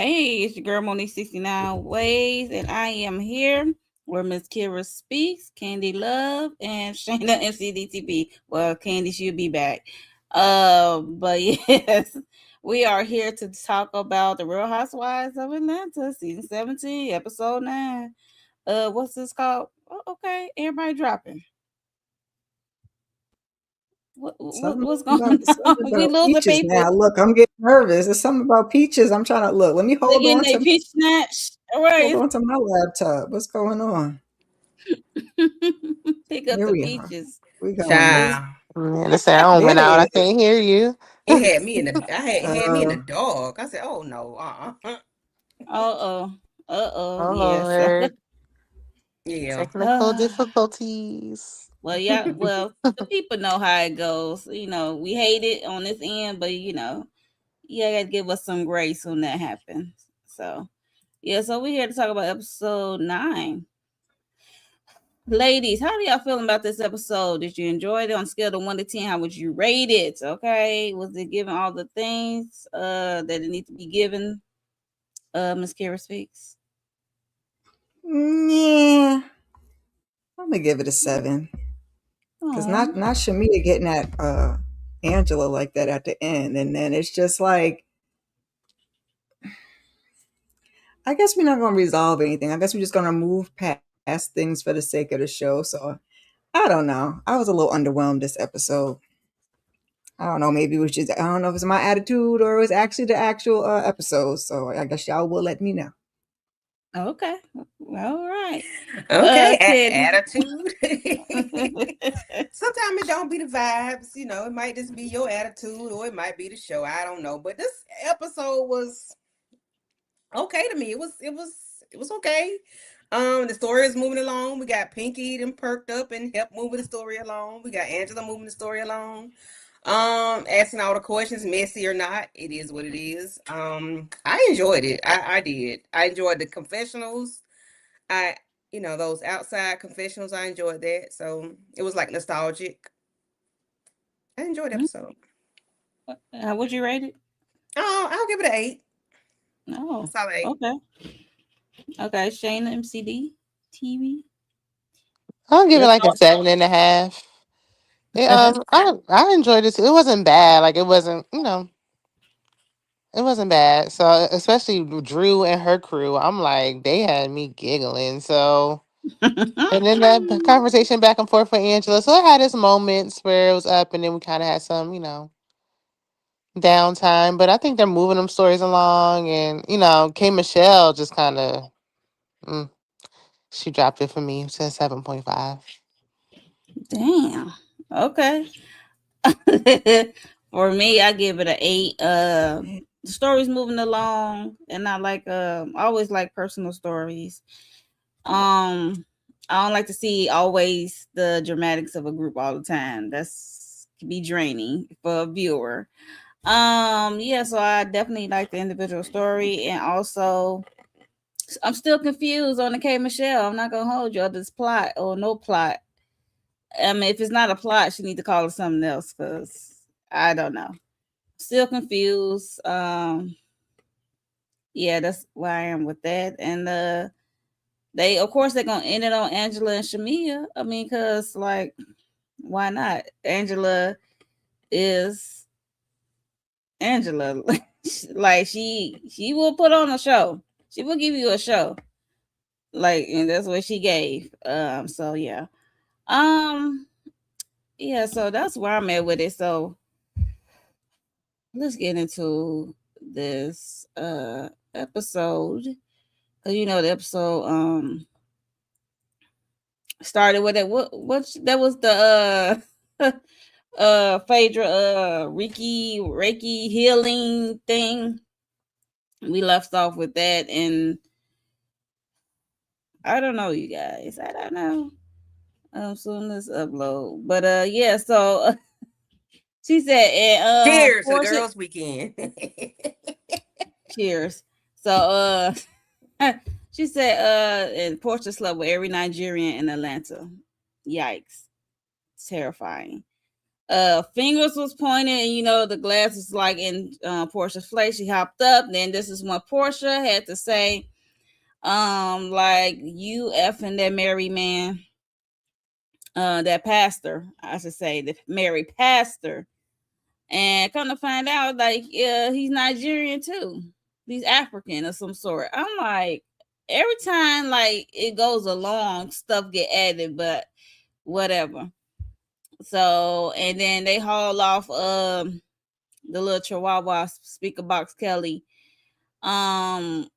Hey, it's your girl Monique 69 Ways, and I am here where Miss Kira speaks, Candy Love, and Shayna MCDTP. Well, Candy should be back. But yes, we are here to talk about the Real Housewives of Atlanta, season 17, episode 9. What's this called? Oh, okay, everybody dropping. What's going on? Something We about losing peaches people. now. Look, I'm getting nervous. There's something about peaches. I'm trying to look. Let me They hold getting on their to peach snatch. All right. my laptop. What's going on? Pick up Here the we are. peaches. We going. It's Child. Yeah, the sound went out. I Hey, can't hear you. It had me in the I had me in the uh, dog. I said, "Oh no, uh-oh. Uh-oh. Oh, Yes. Lord. yeah, Technical difficulties. Well, yeah, well, the people know how it goes. We hate it on this end, but you gotta give us some grace when that happens. So yeah, so we're here to talk about episode 9. Ladies, how do y'all feeling about this episode? Did you enjoy it on a scale of 1 to 10? How would you rate it? Okay. Was it given all the things that it needs to be given? Miss Kara speaks. yeah. I'm gonna give it a 7 because Oh. not Shamia getting at Angela like that at the end, and then it's just like I guess we're not gonna resolve anything. I guess we're just gonna move past things for the sake of the show. So I don't know. I was a little underwhelmed this episode. I don't know. Maybe it was just, I don't know if it's my attitude or it was actually the actual episode. So I guess y'all will let me know. Okay. All right. okay." Teddy. Attitude. Sometimes it don't be the vibes. It might just be your attitude, or it might be the show. I don't know. But this episode was okay to me. It was okay. The story is moving along. We got Pinky them perked up and helped moving the story along. We got Angela moving the story along. Asking all the questions, messy or not, it is what it is. I enjoyed it. I did. I enjoyed the confessionals. I those outside confessionals. I enjoyed that. So it was like nostalgic. I enjoyed the episode. How would you rate it? Oh, I'll give it an 8. Oh, Solid 8. okay. Okay. Shayna MCD TV. I'll give it Your like a thoughts? 7.5. I enjoyed it. It wasn't bad. Like it wasn't bad. So especially Drew and her crew, I'm like, they had me giggling. So and then that conversation back and forth with Angela. So it had its moments where it was up, and then we kind of had some, downtime. But I think they're moving them stories along, and K Michelle just kind of. She dropped it for me to 7.5. Damn. Okay. For me, I give it an 8. The story's moving along, and I like I always like personal stories. I don't like to see always the dramatics of a group all the time. That's can be draining for a viewer. Yeah, so I definitely like the individual story, and also I'm still confused on the K Michelle. I'm not gonna hold you on this plot or no plot. I mean, if it's not a plot, she need to call it something else because I don't know. Still confused. Yeah, that's where I am with that. And they of course they're gonna end it on Angela and Shamia. I mean, cause like, why not? Angela is Angela. Like she will put on a show. She will give you a show. Like, and that's what she gave. So yeah. Um yeah, so that's where I'm at with it. So let's get into this episode. Cause the episode started with it. What that was the Phaedra Reiki healing thing. We left off with that, and I don't know, you guys. I don't know. Soon let's upload. But yeah, so she said, and Cheers to the Portia, girls' weekend. cheers. So she said, and Portia slept with every Nigerian in Atlanta. Yikes. Terrifying. Fingers was pointing, and the glass was like in Portia's face. She hopped up. Then this is when Portia had to say, like, you effing that married man, that pastor, I should say, the married pastor. And come to find out, like, he's Nigerian too. He's African of some sort. I'm like, every time like it goes along, stuff get added, but whatever. So, and then they haul off the little Chihuahua speaker box Kelly um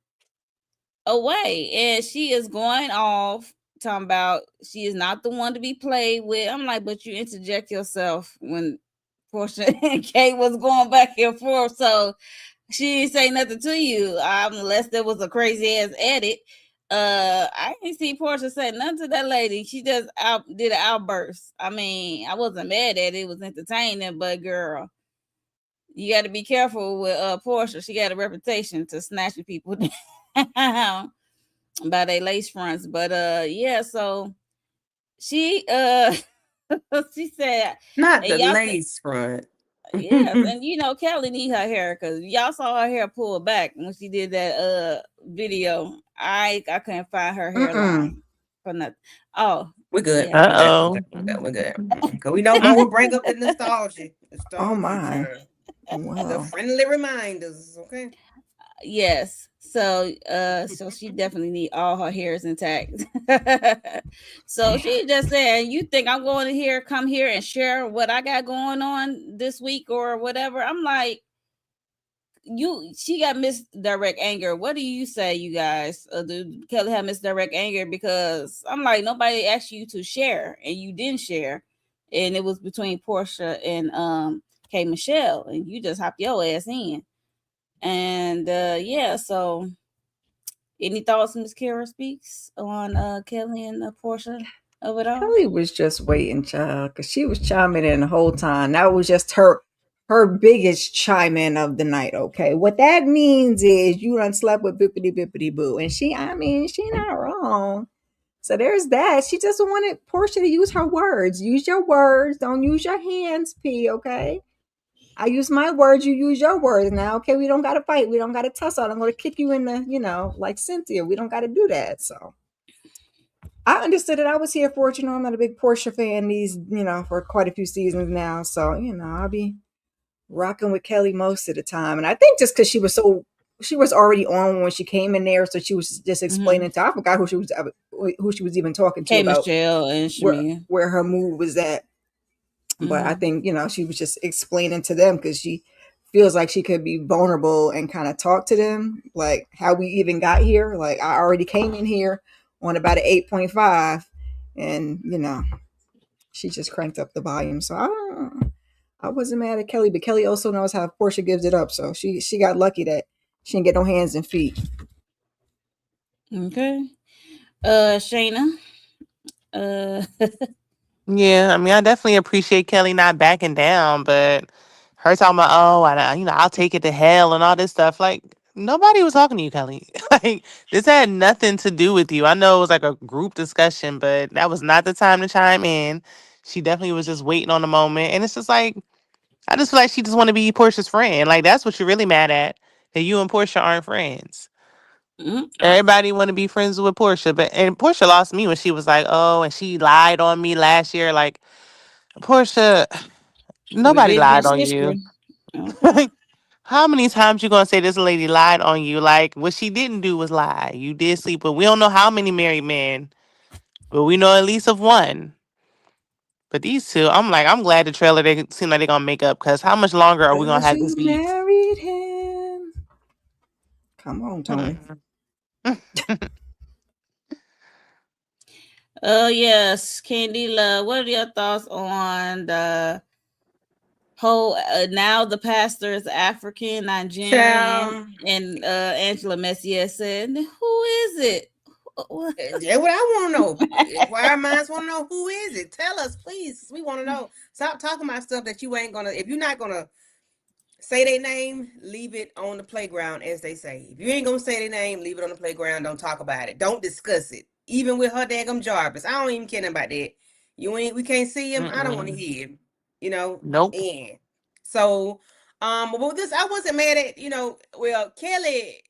away, and she is going off talking about she is not the one to be played with. I'm like, but you interject yourself when Portia and Kate was going back and forth, so she didn't say nothing to you, unless there was a crazy ass edit. I didn't see Portia say nothing to that lady. She just did an outburst. I mean, I wasn't mad at it. It was entertaining, but girl, you got to be careful with Portia. She got a reputation to snatching people down by their lace fronts. But yeah, so she she said, Not and the y'all lace front. yes, and Kelly need her hair because y'all saw her hair pull back when she did that video. I couldn't find her hairline for nothing. Oh, We're good. yeah. Uh We're good. We're oh. good. We're good. We're good. Because we know Mo will bring up the nostalgia. Oh Nostalgia my. time. The Wow. friendly reminders. Okay. Yes. So she definitely need all her hairs intact. So she just said, "You think I'm going to come here and share what I got going on this week or whatever?" I'm like, she got misdirect anger. What do you say, you guys? Do Kelly have misdirect anger? Because I'm like, nobody asked you to share, and you didn't share, and it was between Portia and K Michelle, and you just hopped your ass in. And yeah, so any thoughts, Miss Kara speaks on Kelly and Portia of it all? Kelly was just waiting, child, because she was chiming in the whole time. That was just her biggest chime in of the night. Okay, what that means is you done slept with bippity bippity boo, and I mean, she not wrong. So there's that. She just wanted Portia to use her words. Use your words. Don't use your hands, P. Okay. I use my words. You use your words. Now, okay, we don't got to fight. We don't got to tussle. I'm going to kick you in the, like Cynthia. We don't got to do that. So I understood it. I was here for it. I'm not a big Portia fan for quite a few seasons now. So, I'll be rocking with Kelly most of the time. And I think just because she was already on when she came in there. So she was just explaining to, I forgot who she was even talking to K about Michelle and Shamia. where her mood was at. But I think, she was just explaining to them because she feels like she could be vulnerable and kind of talk to them, like how we even got here. Like I already came in here on about an 8.5 and, she just cranked up the volume. So I wasn't mad at Kelly, but Kelly also knows how Portia gives it up. So she got lucky that she didn't get no hands and feet. Okay. Shayna. Yeah, I mean, I definitely appreciate Kelly not backing down, but her talking about, oh, I'll take it to hell and all this stuff. Like, nobody was talking to you, Kelly. Like, this had nothing to do with you. I know it was like a group discussion, but that was not the time to chime in. She definitely was just waiting on the moment. And it's just like, I just feel like she just want to be Portia's friend. Like, that's what you're really mad at, that you and Portia aren't friends. Everybody want to be friends with Portia, and Portia lost me when she was like, "Oh, and she lied on me last year." Like, Portia, nobody Revisionist lied on you. history. Okay. Like, how many times you gonna say this lady lied on you? Like, what she didn't do was lie. You did sleep with. We don't know how many married men, but we know at least of one. But these two, I'm like, I'm glad the trailer they seem like they're gonna make up. Because how much longer are we gonna 'Cause have this you beef? married him. Come on, Tony. Oh yes, Candy Love. What are your thoughts on the whole? Now the pastor is African Nigerian, Child. and Angela Messier said, "Who is it?" That's what I want to know. Inquiring minds want to know who is it. Tell us, please. We want to know. Stop talking about stuff that you ain't gonna. If you're not gonna say their name, leave it on the playground, as they say. If you ain't gonna say their name, leave it on the playground. Don't talk about it. Don't discuss it. Even with her daggum Jarvis, I don't even care about that. We can't see him. I don't want to hear him. Nope. And so, but with this, I wasn't mad at, well, Kelly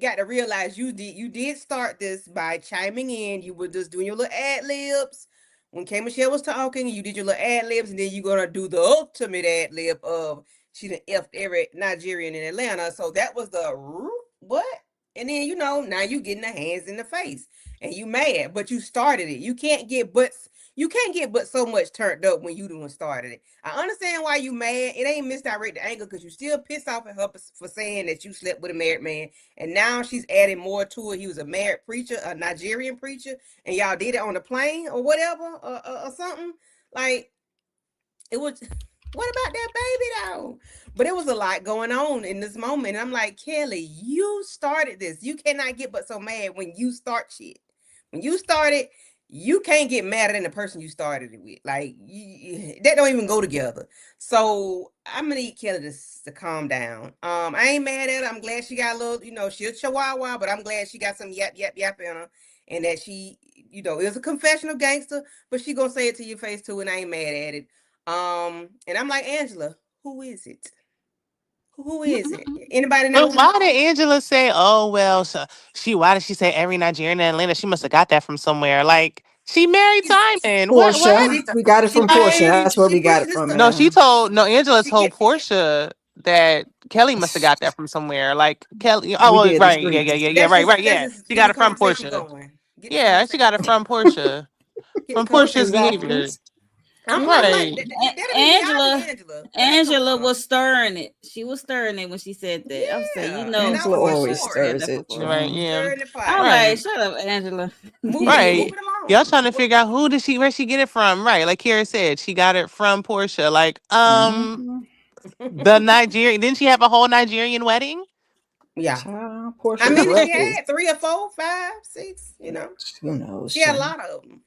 got to realize you did start this by chiming in. You were just doing your little ad libs. When K Michelle was talking, you did your little ad libs, and then you're gonna do the ultimate ad lib of she done effed every Nigerian in Atlanta. So that was the what? And then now you getting the hands in the face. And you mad, but you started it. You can't get but so much turned up when you the one started it. I understand why you mad. It ain't misdirected anger because you still pissed off at her for saying that you slept with a married man. And now she's adding more to it. He was a married preacher, a Nigerian preacher, and y'all did it on the plane or whatever, or something. Like, it was, what about that baby though? But it was a lot going on in this moment. And I'm like, Kelly, you started this. You cannot get but so mad when you start shit. When you started, you can't get madder than the person you started it with. Like, that don't even go together. So I'm gonna need Kelly to calm down. I ain't mad at her. I'm glad she got a little, she's a chihuahua, but I'm glad she got some yap yap yap in her, and that she, it was a confession of gangster, but she gonna say it to your face too, and I ain't mad at it. And I'm like, Angela, who is it? Who is it? Anybody But know? why did Angela say, "Oh well"? So why did she say every Nigerian in Atlanta? She must have got that from somewhere. Like she married She's Simon. What? Portia. What? she We got it she from Portia. pushing That's Like where she we got pushing it this from, stuff. no, she man. told no. Angela She told get Portia that Kelly must have got that from somewhere. Like Kelly. Oh, We well, did the right. Yeah, yeah, streets. yeah, yeah. Right, right. let's Yeah, just she get got the it from conversation Portia. going. Get the Yeah, she conversation got it from going. Portia. Get the From conversation Portia's going. behavior. Exactly. I'm Yeah. like, Right. that'll be me. I'll be Angela, Angela. Where that come Angela from? was stirring it. She was stirring it when she said that. I was saying, Yeah, and I of Angela was here course always she for said it. stirs that for it, Right. Portia. child. Yeah. Stirring the I'm pot. like, Right. shut up, Angela. Move Right. it Y'all along. trying to figure out where she get it from. Right. Like Kara said, she got it from Portia. Like, Hmm. the Nigerian, didn't she have a whole Nigerian wedding? Yeah. Child, How Portia many she dressed. had? Three or four, five, six, Who knows, She had a child? lot of them.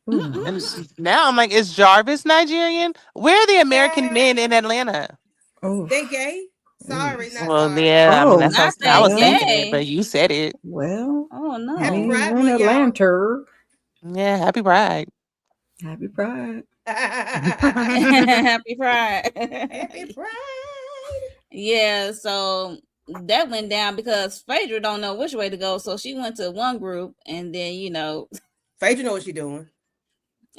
Who And knows? now I'm like, is Jarvis Nigerian? Where are the American men Child, in Atlanta? they Oof. gay. Sorry, Oof. not Well, sorry. yeah, I mean, Oh, Not I that was well, thinking it, but gay. you said it. well. Oh I Happy no. mean, Pride we're in Month, y'all. Atlanta. Yeah, happy Pride. Happy Pride. Happy Happy Pride. Pride. Yeah, so that went down because Phaedra don't know which way to go. So she went to one group and then, Phaedra know what she doing.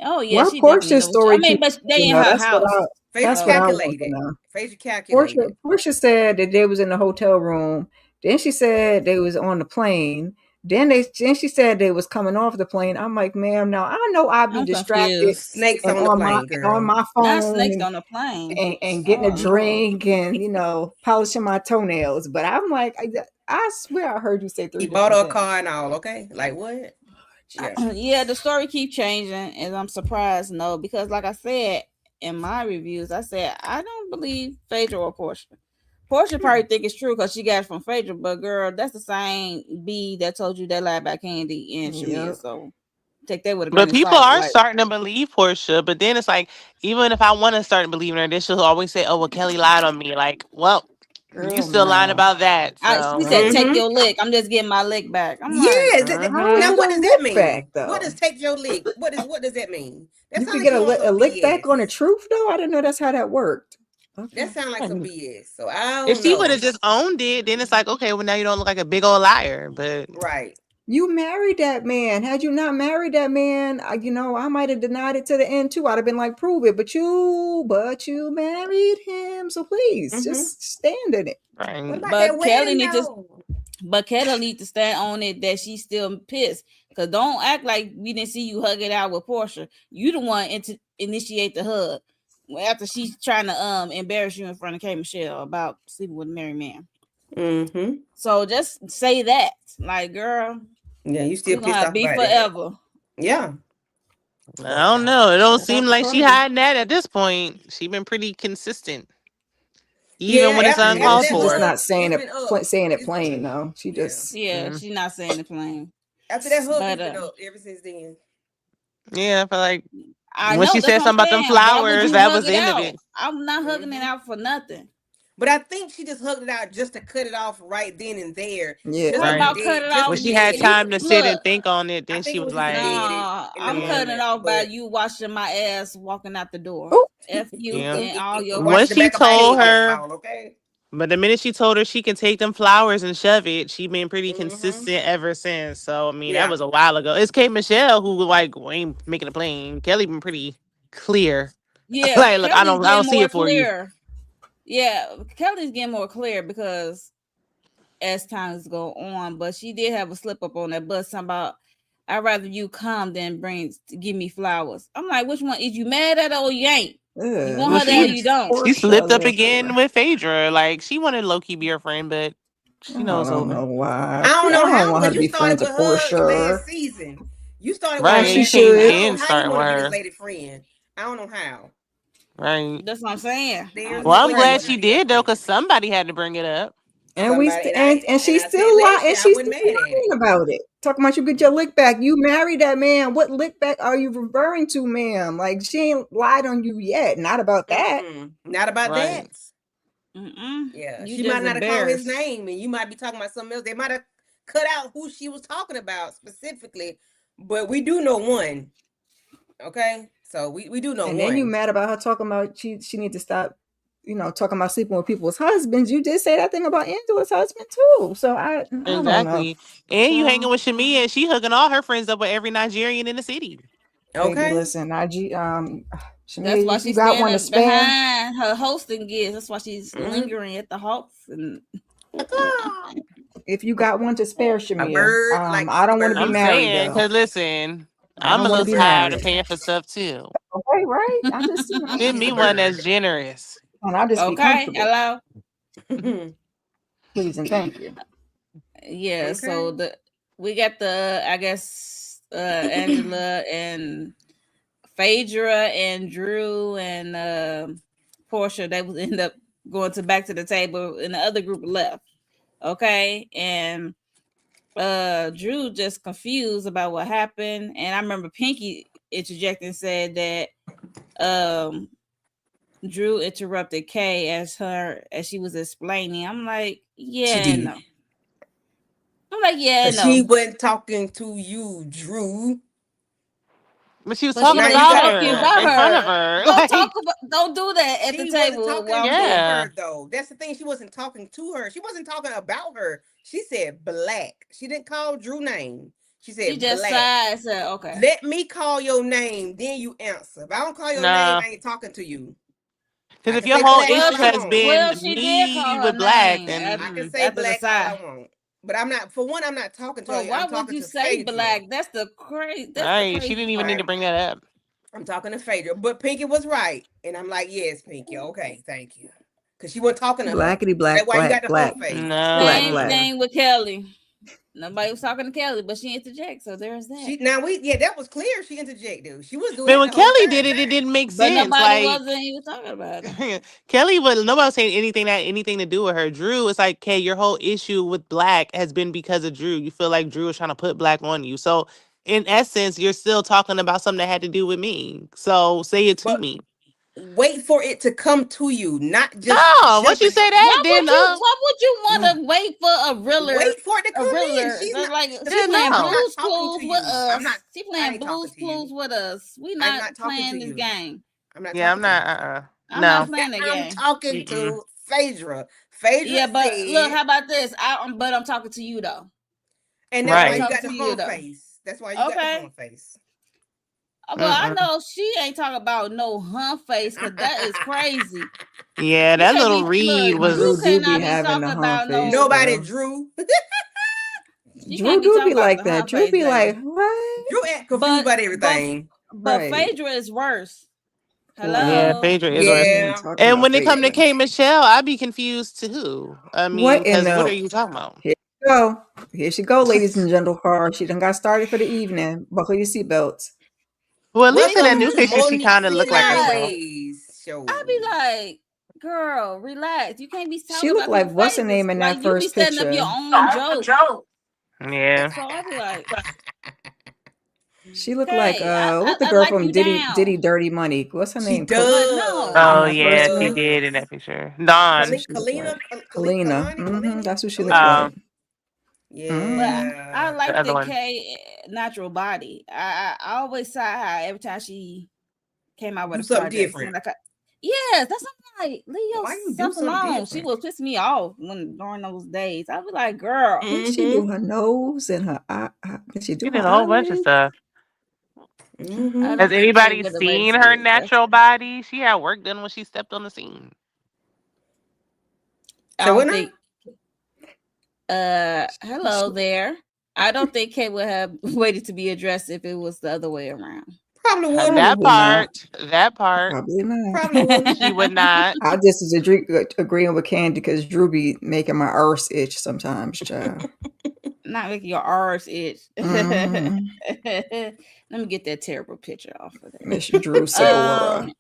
oh yeah, Why she definitely Portia's knows. I story mean, keeps but they you in know, her that's what house. Phaedra that's what So I want to calculated. know. Phaedra Portia calculated. Portia said that they was in the hotel room. Then she said they was on the plane. Then she said they was coming off the plane. I'm like, ma'am, now I know I'll be I'm distracted confused. Snakes and on the on my plane, girl. Not phone snakes on the plane. and getting a Oh Lord. drink and polishing my toenails. But I'm like, I swear I heard you say He three bought different her a things. car and all, okay? Like what? Yeah. Yeah, the story keep changing, and I'm surprised. No, because like I said in my reviews, I said I don't believe Phaedra or Portia. Portia Yeah. probably think it's true because she got it from Phaedra, but girl, that's the same B that told you that lie about Candy and Shamia. Yep. So take that with a grain But of people salt. are Like, starting to believe Portia. But then it's like, even if I want to start believing her, then she'll always say, "Oh, well, Kelly lied on me." Like, well, you Girl, still lying no. about that. she So, said, Right. "Take Mm-hmm. your lick." I'm just getting my lick back. I'm like, Yes. How is Now hmm it what a does that lick back mean? What though? does take your lick? What does that mean? That You sounds could like get you on a some lick back BS. on the truth though. I didn't know that's how that worked. That Okay. sounds like some BS. So I if don't she would have know. just owned it, then it's like, okay, well, now you don't look like a big old liar. But Right. You married that man. Had you not married that man, I might have denied it to the end too. I'd have been like, prove it. But you married him. So please Mm-hmm. just stand in it. What right. about that but Kelly wedding need to, though? but Kelly need to stand on it that she's still pissed. Cause don't act like we didn't see you hug it out with Portia. You the one to initiate the hug after she's trying to embarrass you in front of K Michelle about sleeping with a married man. Mm-hmm. So just say that, like, girl, Yeah, you still we're gonna pissed have off beef about that. forever. Yeah. I But don't know. It don't Shout seem out to like she Cardi. hiding that at this point. She been pretty consistent, even yeah, when it's Yeah, after uncalled that she's just for. hug, not saying it's it been up. saying it It's plain though. She Yeah. just Yeah, Mm. she's not saying the plain. After that hug, But it's been up ever since then. Yeah, I feel like I when know she that's said what I'm something about them saying. Why would flowers, you that hug was it the end of out? it. I'm not hugging it Mm-hmm. out for nothing. But I think she just hugged it out just to cut it off right then and there, just Yeah. What to be about Right. cut dead, it just off? When to she be had You dead. time to sit look. and think on it, I then think she it was was just to like, dead it No, in the I'm yeah, cutting it moment. off by But you washing my ass walking out the door. Oh, F you uh, and all your watching once the she back of my told head get her, small, okay? but the minute she told her she can take them flowers and shove it, she been pretty Mm-hmm. consistent ever since. So I mean, that Yeah. was a while ago. It's Kate Michelle who like ain't making a plain. Kelly been pretty clear. Yeah, Like, look, Kelly's I don't getting see more it for you. clear. Yeah, Kelly's getting more clear because as times go on, but she did have a slip up on that bus. Something about I'd rather you come than give me flowers. I'm like, which one? Is you mad at her or you ain't? You want Well, her there or she you don't? she Portia, slipped up Lord. again with Phaedra. Like she wanted low key be her friend, but she I knows don't over. know why. I don't I know don't how want her because to you be started friends with with her Portia. last season. You started with her As Right, she last season. I should. don't Ken know how you starting want with to be this her. lady friend. I don't know how. Right. That's what I'm saying. There's Well, no I'm way you glad want Crazy. her she to be that did though, because friend. somebody had to bring it up. And we Somebody st- and I she's said still last year I she's wasn't still mad at lying it. about it. Talking about you get your lick back. You married that man. What lick back are you referring to, ma'am? Like she ain't lied on you yet. Not about that. Not about that. Right. Mm-mm. Yeah, You she just might not have called his embarrassed. name, and you might be talking about something else. They might have cut out who she was talking about specifically, but we do know one. Okay, so we do know And then you one. mad about her talking about she need to stop, talking about sleeping with people's husbands. You did say that thing about Angela's husband too. So I don't know. Exactly. And you hanging Child, with Shamia and she hooking all her friends up with every Nigerian in the city. baby, Okay. listen, IG, That's Shamia, why if you she's got one to standing spare, behind her hosting gigs. That's why she's Mm-hmm. lingering at the Hawks. And if you got one to spare, A Shamia, bird like I don't want to be I'm bird. married saying, though. because listen, I I'm don't a want to little be tired of married. paying for stuff too. Okay, right? I just, Give She's me a one that's bird. generous. and I'll just be okay, comfortable, hello. please and thank you. Yeah, so Okay. the we got the I guess Angela and Phaedra and Drew and Portia. They would end up going to back to the table, and the other group left. Okay, and Drew just confused about what happened, and I remember Pinky interjecting and said that um Drew interrupted Kay as she was explaining. I'm like, She yeah, did. no. I'm like, yeah, But she no. wasn't talking to you, Drew. But she was But she talking Now wasn't you about got talking her about in front of her. her. Don't talk Like, about. Don't do that at the she wasn't table while talking I'm to speaking. yeah. her though. That's the thing. She wasn't talking to her. She wasn't talking about her. She said black. She didn't call Drew name. She She said just black. sighed and said, "Okay." Let me call your name, then you answer. If I don't call your name, No. I ain't talking to you. Because I if can your say whole black Well, all issue I she has want. well been she did me call her with black, name I can then say after the black all I sigh. want. But I'm not, for one, I'm not talking to But her. why I'm would talking you to say Phaedra. black? That's the crazy. That's the right, she crazy didn't even need to part. bring that up. I'm talking to Phaedra. But Pinky was right. And I'm like, yes, Pinky. Okay, thank you. Because she wasn't talking to her. Blackity That's black, why you got black, the whole black, face. black, Same black. Mm-mm. thing with Kelly. Nobody was talking to Kelly, but she interjected. So there's that. She now we yeah, that was clear. She interjected. She was doing But that when the whole Kelly did time. it, it didn't make But sense. nobody Like wasn't even talking about her. Kelly was nobody was saying anything that anything to do with her. Drew, it's like, okay, your whole issue with black has been because of Drew. You feel like Drew was trying to put black on you. So in essence, you're still talking about something that had to do with me. So say it to But me. wait for it to come to you, not just No, once you jumping. say that, Why would then you? Why would you want to wait for Wait for it to a come in. realer? She's They're not like she see, then playing I'm no. not Blues talking Clues to with you. us. She I playing ain't talking Blues to Clues you. with us. We I'm not not talking to playing this you. game. I'm not Yeah, I'm talking to you. not. I'm not No. playing the I'm game. talking Mm-mm. to Phaedra. Phaedra Yeah, but look, said, how about this? But I'm talking to you though. and that's But why I'm you Right. talking got to the you hump though. face. That's why you got the Okay. hump face. Well, I Mm-mm. know she ain't talking about no hump face because that is crazy. Yeah, You that can't little be read look. Drew Drew was do be cannot be having the talking hump about face no. Nobody though. drew. She can't Drew be do talking be about like the that. hump Drew face, be like, baby. what? Drew act confused But about but everything. but Right. Phaedra is worse. yeah, Who? Hello. Phaedra is We worse. ain't Yeah. talking And about when it come to Phaedra. K Michelle, I'd be confused to who. I mean, What in because what are the you talking about? here she go. Here she go, ladies and gentlemen. She done got started for the evening. Buckle your seatbelts. Well, at Why least you in that gonna new be? picture, she kind I of Monique be looked like like, herself. Highways I be show. like, girl, relax. You can't be She talking looked about like people's what's her faces. name in Like that you be first setting up your picture? own joke. Yeah. So I be like, She looked like Okay, what the I girl like from you Diddy down. Dirty Money. What's her She name? But no, In Oh does. that She first yeah, she one. did in does. that picture. Dawn. That's what she looked like. Kalina. That's what she looked Kalina. Um, like. but Hmm. I Yeah. the like other the one. K natural body. I always saw how every time she came out with Do a something project, different. seemed like yes, that's something like leave Why you do yourself something alone. She different? was pissing me off when during those days. I was like, girl, What did she do? Mm-hmm. Her nose and her eye. Did she She do did her a whole bunch of eyelids? stuff. I Mm-hmm. Has don't think Kate anybody would have let seen you her get dressed. natural body? She had work done when she stepped on the scene. I So what don't now? think. Hello She, there. I don't think Kate would have waited to be addressed if it was the other way around. Probably wouldn't. That probably not. part, that part, Probably not. Probably wouldn't. she would not. I just was agreeing with Candy because Drew be making my arse itch sometimes, child. Not making your arse itch. Let Mm-hmm. me get that terrible picture off of Miss Drew there. Sidora.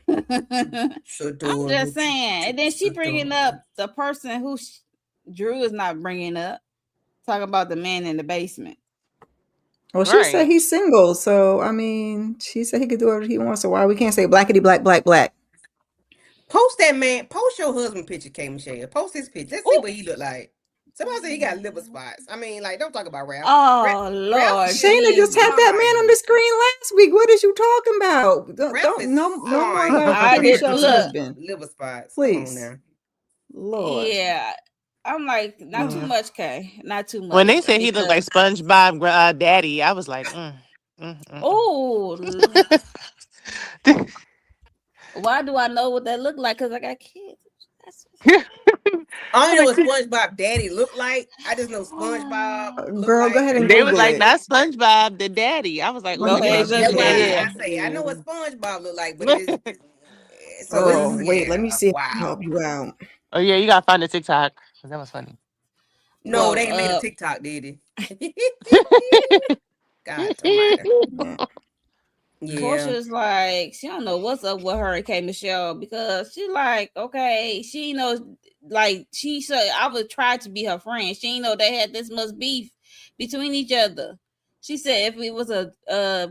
I'm Sadora. just saying. And then she bringing up Sadora. the person who Drew is not bringing up. Talking about the man in the basement. Well, she said Right. he's single, so I mean, she said he could do whatever he wants. So why we can't say blackety black black black? Post that man. Post your husband picture, K Michelle. Post his picture. Let's see Oh, what he look like. Somebody said he got liver spots. I mean, like, don't talk about Ralph. oh Ralph Lord is Shayna just had that man on fine. the screen last week. What is you talking about? Ralph Don't is no more fine. about He I just did had Michelle's look. husband, liver spots. Come on please. now. Lord. Yeah. I'm like, not too Uh, much, Kay. Not too When they much. said he looked like Because SpongeBob daddy, I was like, mm. oh, why do I know what that look like? Because I got kids. That's I I'm don't know like, what SpongeBob Daddy looked like. I just know SpongeBob looked girl, go like. ahead and they was Google like, it. not SpongeBob, the daddy. I was like, oh, Go let me ahead, SpongeBob That's Google why it. Daddy. Yeah. I say I know what SpongeBob looked like, but see. it's so it's Girl, wait, let me yeah. see if I can help Wow. you out. Oh yeah, you gotta find the TikTok. That was funny. No, Well, they ain't made a TikTok, did he? Right. God, Almighty. Yeah. Yeah. Portia's like, she don't know what's up with her and K Michelle because she like, okay, she knows like she said I would try to be her friend. She ain't know they had this much beef between each other. She said if it was a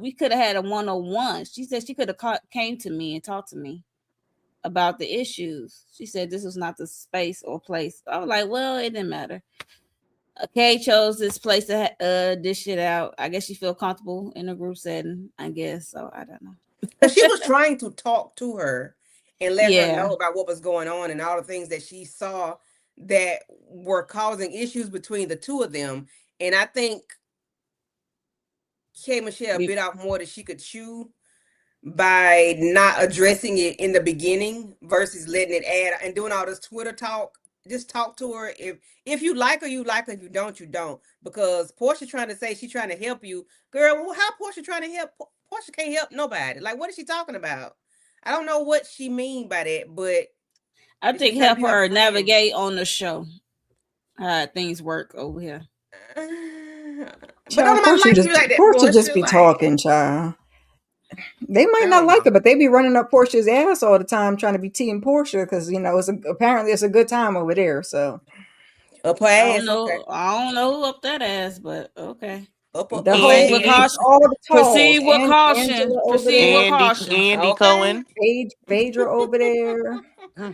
we could have had a 101. She said she could have came to me and talked to me about the issues. She said this was not the space or place. I was like, well, it didn't matter. Kay chose this place to dish it out. I guess she feel comfortable in a group setting. I guess so. I don't Because know. she was trying to talk to her and let her Yeah, know about what was going on and all the things that she saw that were causing issues between the two of them. And I think K Michelle Be- bit off more than she could chew by not addressing it in the beginning versus letting it add and doing all this Twitter talk. Just talk to her. If you like her, you like her. If you don't, you don't. Because Portia trying to say she's trying to help you, girl. Well, how Portia trying to help? Portia can't help nobody. Like, what is she talking about? I don't know what she mean by that, but I she's think trying to help be her her friend. navigate on the show how things work over here. But don't Child, nobody like you like that, Portia just Portia. be Like, talking, child. They might I not don't like know. her, but they be running up Portia's ass all the time, trying to be Team Portia because apparently it's a good time over there. So Up her I don't ass. Okay. know. I don't know who up that ass, but okay. the Proceed whole with Andy, caution. all the talls Proceed with and caution. Angela over Proceed there, with caution. Andy Okay. Cohen. Phaedra over there,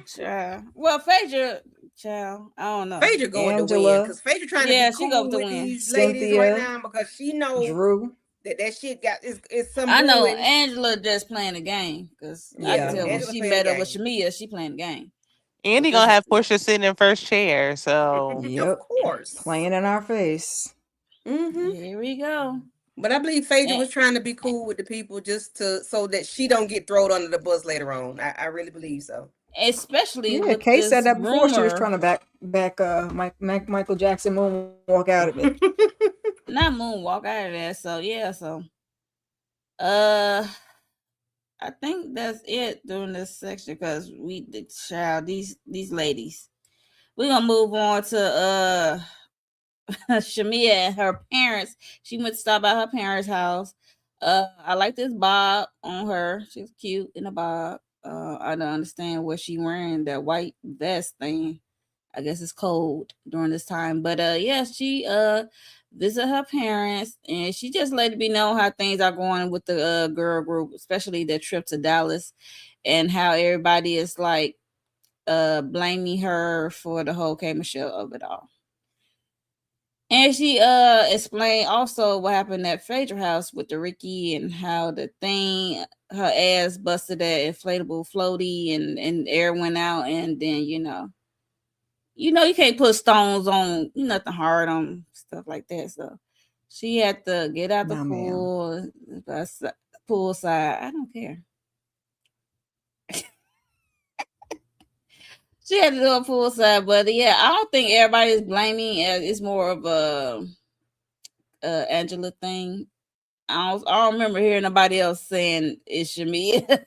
Child. Well, Phaedra, child. I don't know. Phaedra going to win Angela, because Phaedra trying to be Yeah, she go with cool the with win. these ladies right Cynthia, now because she know Drew. that shit got is some I know brewing. Angela just playing the game because I could Yeah, tell when Yeah. Angela she playing the met up with game. Shamia, she playing the game. Andy This gonna is have Portia sitting in first chair. So Of Yep. course. Playing in our face. Hmm. here we go. But I believe Phaedra And was trying to be cool with the people just to so that she don't get thrown under the bus later on. I really believe so. especially Yeah, with Kay said this that before she was rumor, trying to back Michael Jackson moonwalk out of it. not moonwalk out of there. So yeah, so uh I think that's it during this section because we the child these ladies. We're gonna move on to Shamia and her parents. She went to stop by her parents' house. I like this bob on her. She's cute in a bob. I don't understand what she wearing that white vest thing. I guess it's cold during this time. But yeah, she visit her parents, and she just let it be known how things are going with the girl group, especially the trip to Dallas, and how everybody is like blaming her for the whole K Michelle of it all. And she explained also what happened at Phaedra house with the Ricky, and how the thing, her ass busted that inflatable floaty, and air went out, and then you can't put stones on nothing hard on stuff like that. So she had to get out the No, ma'am. pool side. I don't care. She had to do a pool side, but yeah, I don't think everybody's blaming. It's more of a Angela thing. I don't remember hearing nobody else saying it's Shamia.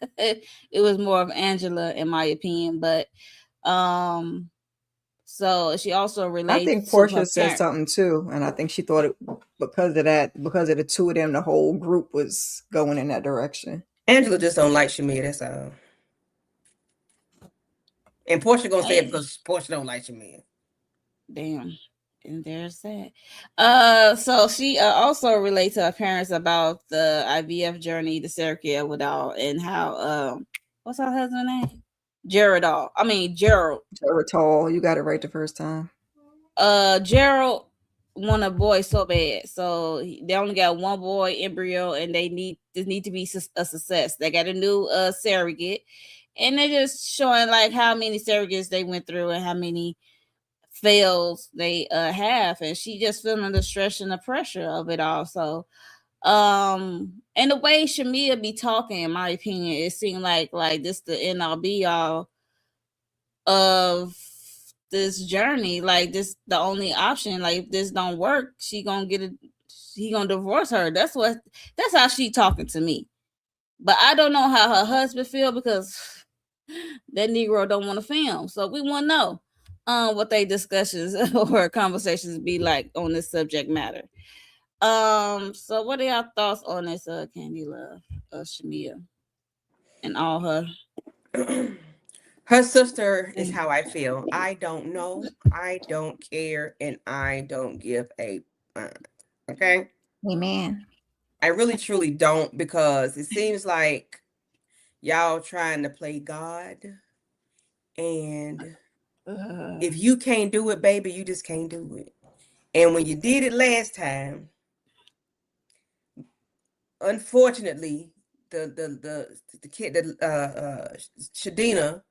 It was more of Angela, in my opinion. But um, so she also I think relates to her Portia said parent. something too, and I think she thought it because of that, because of the two of them, the whole group was going in that direction. Angela just don't like Shamia. That's all. And Portia gonna say it Hey, because Portia don't like Shamia. damn. And there's that. So she also relates to her parents about the IVF journey, the Sarah with all, and how what's her husband name? Gerald. Geritol, you got it right the first time. Gerald want a boy so bad, so they only got one boy embryo, and this need to be a success. They got a new surrogate, and they're just showing like how many surrogates they went through and how many fails they have, and she just feeling the stress and the pressure of it all. So and the way Shamia be talking, in my opinion, it seemed like this the end all be all of this journey. Like this the only option. Like if this don't work, he gonna divorce her. That's how she talking to me. But I don't know how her husband feel, because that Negro don't want to film. So we want to know what they discussions or conversations be like on this subject matter. So what are y'all thoughts on this Candy Love, Shamia, and all her Her sister is things? how I feel. I don't know. I don't care, and I don't give a. Okay. Amen. I really truly don't, because it seems like y'all trying to play God, and if you can't do it, baby, you just can't do it. And when you did it last time, unfortunately, the kid, Shadina,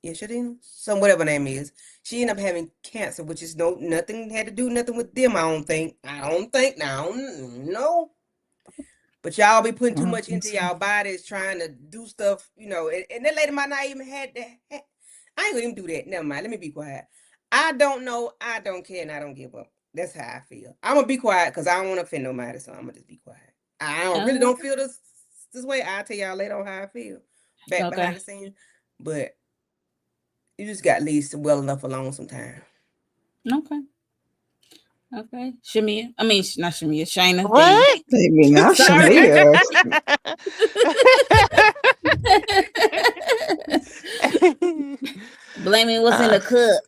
yeah, Shadina, some whatever her name is, she ended up having cancer, which is nothing had to do nothing with them. I don't think. I don't think now. No. But y'all be putting I too don't much think into so. y'all bodies, trying to do stuff, and that lady might not even had that. I ain't gonna even do that. Never mind. Let me be quiet. I don't know. I don't care, and I don't give up. That's how I feel. I'm gonna be quiet because I don't want to offend nobody, so I'm gonna just be quiet. I don't really Oh, don't feel this way. I'll tell y'all later on how I feel back okay, behind the scenes. But you just got to leave well enough alone sometimes. okay, okay. Shamia, I mean not Shamia, Shayna. Damn. What? Maybe not Sorry. Shamia. Blaming what's in uh, the cup.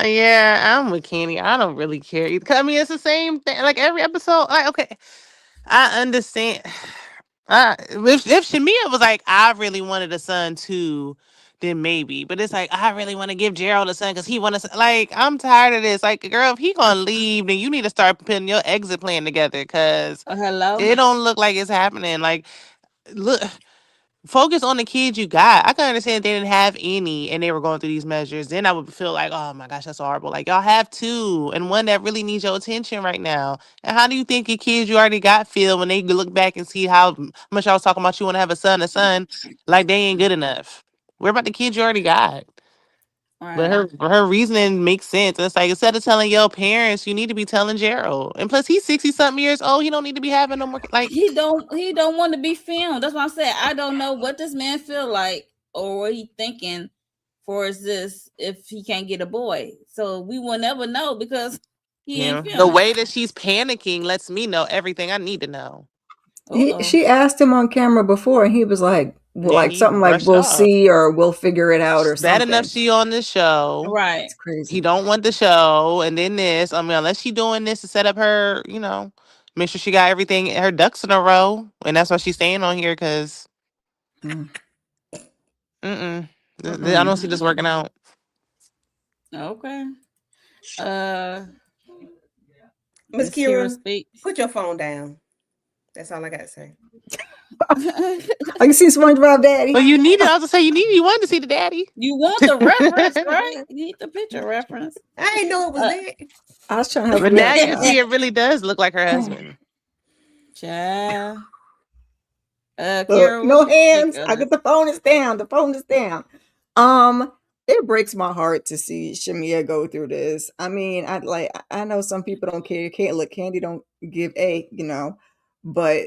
yeah, I'm with Kenny. I don't really care either. 'Cause, I mean, it's the same thing. Like every episode. Like, okay, I understand. If Shamia was like, I really wanted a son too, then maybe. But it's like, I really want to give Gerald a son because he wants to. Like, I'm tired of this. Like, girl, if he gonna leave, then you need to start putting your exit plan together because Hello. it don't look like it's happening. Like, look. Focus on the kids you got. I can understand if they didn't have any and they were going through these measures. Then I would feel like, oh my gosh, that's horrible. Like y'all have two and one that really needs your attention right now. And how do you think your kids you already got feel when they look back and see how much I was talking about you want to have a son, like they ain't good enough? What about the kids you already got? But Right. her reasoning makes sense. It's like instead of telling your parents, you need to be telling Gerald. And plus, he's 60 something years old. He don't need to be having no more. Like, He don't want to be filmed. That's what I'm saying. I don't know what this man feel like or what he thinking for is this if he can't get a boy. So we will never know because he you ain't know, the filming. way that she's panicking lets me know everything I need to know. Uh oh. She asked him on camera before, and he was like, Yeah, like he something like brushed we'll off. see or we'll figure it out or Bad enough something. she on the show. Right. It's He crazy. don't want the show, and then this. I mean, unless she doing this to set up her, make sure she got everything, her ducks in a row, and that's why she's staying on here. Cause, Mm, mm-mm, I mm-mm. don't see this working out. Okay. Uh, Miss Miss Kira Kira, speaks. put your phone down. That's all I gotta say. Oh, you see SpongeBob Daddy? But you needed. I was gonna say you wanted to see the daddy. You want the reference, right? You need the picture reference. I didn't know it was Uh, there. I was trying to help But you now out, you child. see, it really does look like her husband. Child. Look, Kira, what no you think hands. of I get this? the phone is down. The phone is down. Um, it breaks my heart to see Shamia go through this. I mean, I know some people don't care. Can't look, Candy don't give but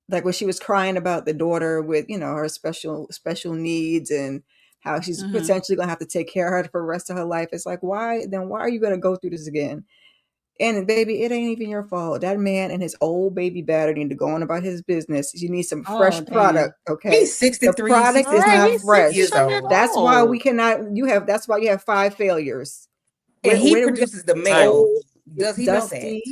like when she was crying about the daughter with her special needs and how she's Mm-hmm. potentially gonna have to take care of her for the rest of her life. It's like why are you gonna go through this again? And baby, it ain't even your fault. That man and his old baby battery need to go on about his business. You need some Oh, fresh damn. product, okay? He's The 63, product All is right, not he's 60 fresh. years some years old. That's why we old. cannot. That's why you have 5 failures. And he Where do we go? produces the It's Right. mail. old. It's Does he know that? dusty,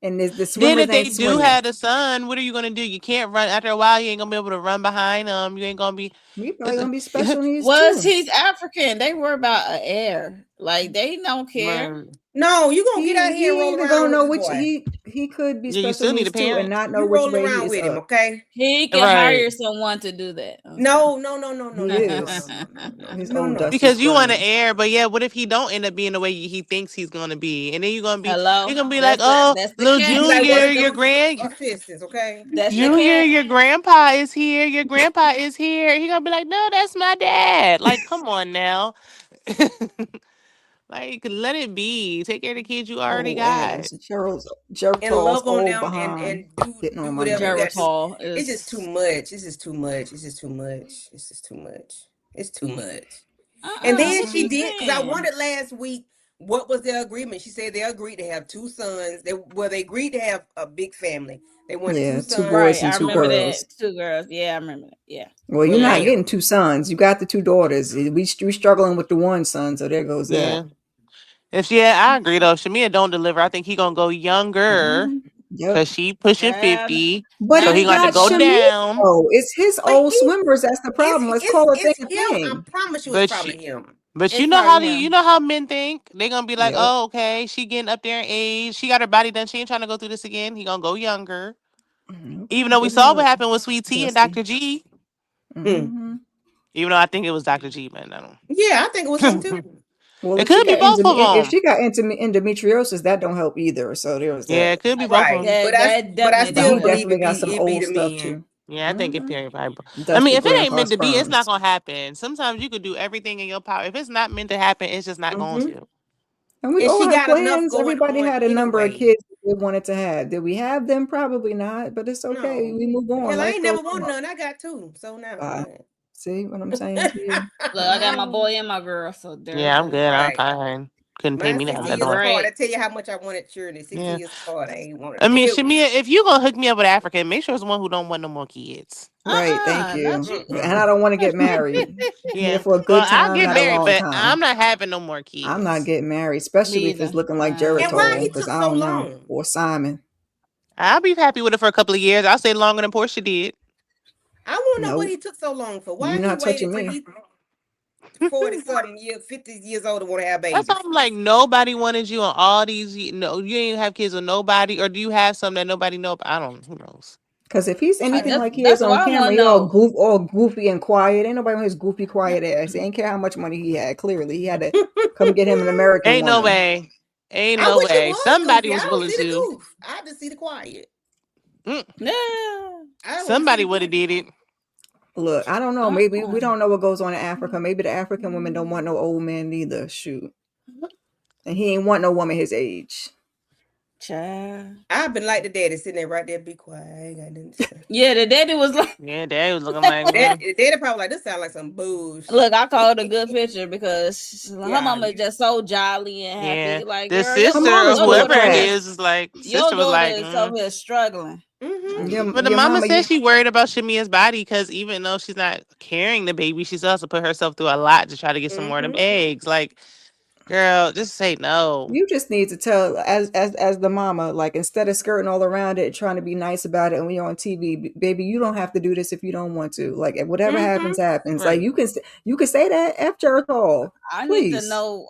and the Then swimmers if ain't they do swimming. have a son, what are you gonna do? You can't run after a while. You ain't gonna be able to run behind them. You ain't gonna be. We probably It's gonna be special needs Was too. he's African? They were about an heir. Like they don't care. right. No, you gonna get out here and He roll ain't even gonna around with know this which boy. he could be Yeah, you special still need needs a too and parent. not know You which rolling way he around is with him, up. okay? He can Right. hire someone to do that. Okay. No, no, no, no, no, He no, no, no, is no, no, no, his no, own no. dusty Because you want to sperms. air, but yeah, what if he don't end up being the way he thinks he's gonna be, and then you're Hello. gonna be like, oh, That's the little Be like one catch. Junior, of your them grand, assistants, okay? That's the Junior, catch. your grandpa is here, your grandpa is here. He gonna be like, no, that's my dad. Like, come on now, like let it be. Take care of the kids you already Oh got. ass. And Gerald's love on old them behind and do getting on do my whatever you got to. nerves. Geritol It's just too is much. It's just too much. It's just too much. It's just too much. It's too much. And then what she you did because I saying? wondered last week what was their agreement. She said they agreed to have two sons. They agreed to have a big family. They wanted two Yeah, two sons Right. boys and and I two two remember daughters. that. girls. 2 girls. Yeah, I remember that. Yeah. Well, you're Well, not Yeah. getting bam. two sons. You got the two daughters. We struggling with the one son, so there goes that. Yeah. If yeah, I agree though. If Shamia don't deliver, I think he gonna go younger Yep. because she pushing Child, 50. But So not he it's got to not go anymore. Shamir down. though. It's his But old swimmers. That's the problem. Let's call a thing it's a him. I thing. promise you, it's But probably she, him. but It's probably you him. know how men think. They gonna be like, Yep. oh, okay, she getting up there in age. She got her body done. She ain't trying to go through this again. He gonna go younger. Even though we Good saw what luck, happened with Sweet Tea and Dusty. Dr. G. Hmm. Hmm. Even though I think it was Dr. G, man. I Yeah, I think it was him too. don't. Well, It could be both of if them. she got endometriosis, that don't help either. So there was Yeah, that. it could be both of Right. them. That But I definitely But still don't he help. believe definitely got some it be old the stuff men. too. Yeah, I think it Hmm. probably. I mean, Dusty if it ain't grandpa meant to be, it's not sperms. gonna happen. Sometimes you could do everything in your power. If it's not meant to happen, it's just not going Hmm. to. And we And all she have got enough plans. going Everybody on had a number of anyway. kids they wanted to have. Did we have them? Probably not. But it's okay. No. We move on. Hell, I Life ain't goes never wanted on. none. I got two. So now Bye. what? See what I'm saying to you? Look, I got my boy and my girl, so there's Yeah, I'm that. good. I'm Right. fine. Couldn't pay Mine's me to have 16 that I'm years though. apart. I great. tell you how much I wanted children. 16 Yeah. years apart. I ain't wanted I mean, two. Shamia, if you gonna hook me up with African, make sure it's one who don't want no more kids. Right. Thank Not you. you. And I Mm-mm. don't want to get married. I'm here Yeah. for a Well, good I'll time, get not a married, long but I'm time. not having no more I'm not kids. getting married, Me especially if it's either. looking like And why Geritol, he because took I so don't know. long? Or Simon. I'll be happy with it for a couple of years. I'll stay longer than Portia did. I want to know what Nope. he took so long for. You're Why he not touching waited till me. he 40 something years, 50 years old to want to have That's why babies? I'm like, nobody wanted you on all these. No, you ain't have kids with nobody, or do you have some that nobody know? I don't. Who knows? Because if he's anything like he is That's what on I want camera, to he know. all goofy and quiet. Ain't nobody want his goofy, quiet ass. He ain't care how much money he had. Clearly, he had to come get him an American Ain't no woman. way. Ain't I no wish it way. was Somebody goofy. I was don't willing see the to. goof. I just see the quiet. Mm, Yeah. I don't want to see somebody the would have goof. did it. Look, I don't know. Maybe we Uh-uh. don't know what goes on in Africa. Maybe the African women don't want no old man neither. Shoot, and he ain't want no woman his age. Child. I've been like the daddy sitting there right there, be quiet. I ain't got nothing to say. Yeah, the daddy was like, Yeah, Dad was looking like, The daddy probably like, this sound like some bullshit. look, I called a good picture because her Yeah. mama is just so jolly and yeah. happy. Like, The girl, Her sister mom or is your full of daughter whoever over it here, crap. is like, your sister was daughter like, is over here struggling. Mm-hmm. Your But the your mama mama, says you she worried about Shamia's body because even though she's not carrying the baby, she's also put herself through a lot to try to get some more of them Mm-hmm. eggs. Like, girl, just say no. you just need to tell as the mama, like instead of skirting all around it, trying to be nice about it, and we on TV, baby, you don't have to do this if you don't want to. Like whatever Mm-hmm. happens, happens. Like Right. you can say that after all, I need to please. know.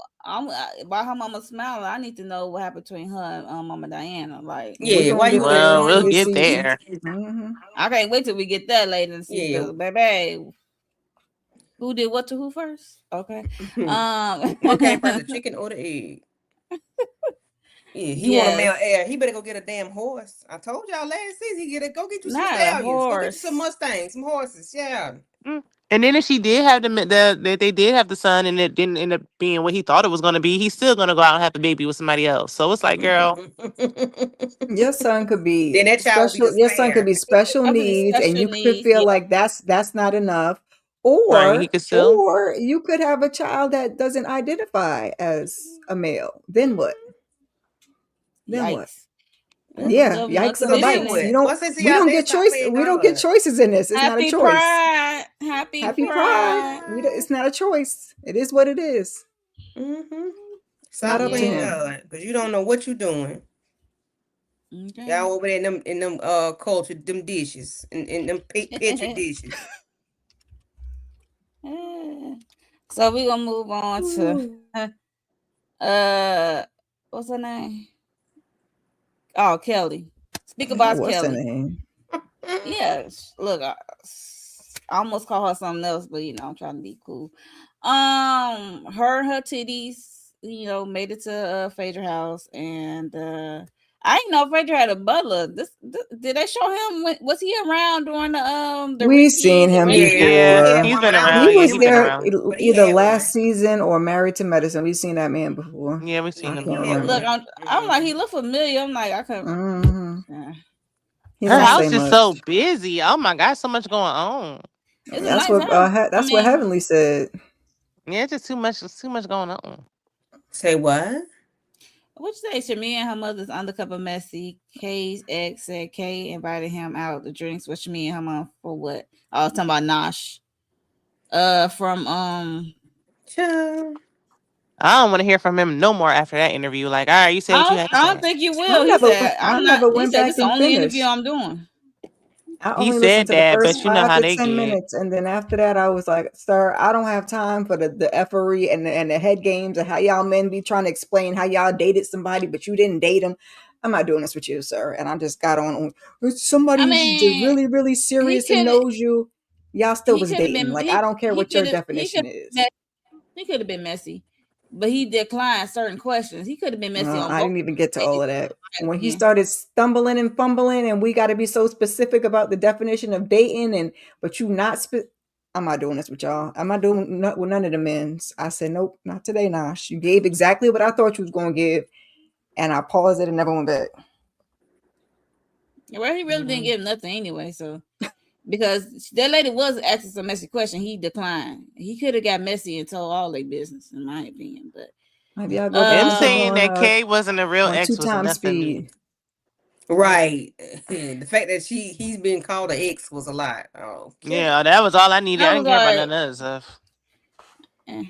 By her mama smiling. I need to know what happened between her and Mama Diana. Like, We're Yeah, why gonna you get want to there Well, we'll know? this get season. there. Hmm. I can't wait till we get that later in the season. Yeah. Cause baby, who did what to who first? Okay. Um. What came first, the chicken or the egg? Yeah, he want a male Yes. heir. He better go get a damn horse. I told y'all last season. He get go get you some Not a stallions. Go get you some horse. mustangs, some horses. Yeah. Mm. And then if she did have that they did have the son and it didn't end up being what he thought it was going to be, he's still going to go out and have a baby with somebody else. So it's like, girl, Your son could be Then that child will be special. the Your son could spare. be special Probably needs, and special you could needs. feel Yeah. like that's not enough. right? He could still. Or you could have a child that doesn't identify as a male. Then what? Then what? Yikes. That's a Yeah, little yikes another and a So then bites. Disney. You what? don't. Once they see We y'all don't next, get stop choice. playing We don't God. get choices in this. It's not a Happy choice. Pride. Happy Happy Pride. Pride. It's not a choice. It is what it is. Mm-hmm. It's not Stop up to playing Yeah. him. God, because you don't know what you're doing. Okay. Y'all over there in them culture, them dishes, in them petri dishes. So we're gonna move on to Ooh. uh what's her name? Oh, Kelly. Speak about What's her Kelly. name? Yeah, look, I almost call her something else, but I'm trying to be cool. Her and her titties, made it to Phaedra house, and I didn't know Phaedra had a butler. Did they show him? Was he around during the We've seen Ricky him Yeah, Raven? he Yeah, had before. he's one, but been I don't He know around. if Yeah, he was he's was been a there around. butler, but he either had last one. season or Married to Medicine. We've seen that man before. Yeah, we've I seen him can't He had Look, before. remember. one. I'm like, he looked familiar. I'm like, I couldn't. Hmm. Yeah. He It's a Her don't nice. say house is much. so busy. Oh my god, so much going on. It's a nice house. I That's what mean, Heavenly said. Yeah, it's just too much. It's too much going on. Say what? what you say? Shami and her mother's undercover messy. Kay's ex said Kay invited him out to drinks with Shami and her mom for what? I was talking about Nosh. From Child. I don't want to hear from him no more after that interview. Like, all right, you say what you had to I don't say. think you will. He said, I I'm not. never He went said, this back is the and only interview finished. I'm doing. I He only listened said to the that, first but you know five how to they ten get. minutes, and then after that, I was like, "Sir, I don't have time for the effery and the head games and how y'all men be trying to explain how y'all dated somebody, but you didn't date them. I'm not doing this with you, sir." And I just got on. It's somebody I who's just mean, really, really he serious and could knows you. Y'all still he was could have dating. been Like I don't care what your he definition could is. he could have been messy, but he declined certain questions. He could have been messy on I both didn't even get to all of that. When he again. started stumbling and fumbling, and we got to be so specific about the definition of dating, but you not. I'm not doing this with y'all. I'm not doing with none of the men's. I said nope, not today, Nash. You gave exactly what I thought you was going to give, and I paused it and never went back. Well, he really didn't Mm. give nothing anyway. So because that lady was asking some messy question, he declined. He could have got messy and told all their business, in my opinion. But Maybe I'll go Him back to uh, saying doing that Kay wasn't a real on two ex was times enough for me. speed. Right. The fact that he's been called an ex was a lot. Okay. Yeah, that was all I needed. I I was didn't care about like, none of that stuff. eh.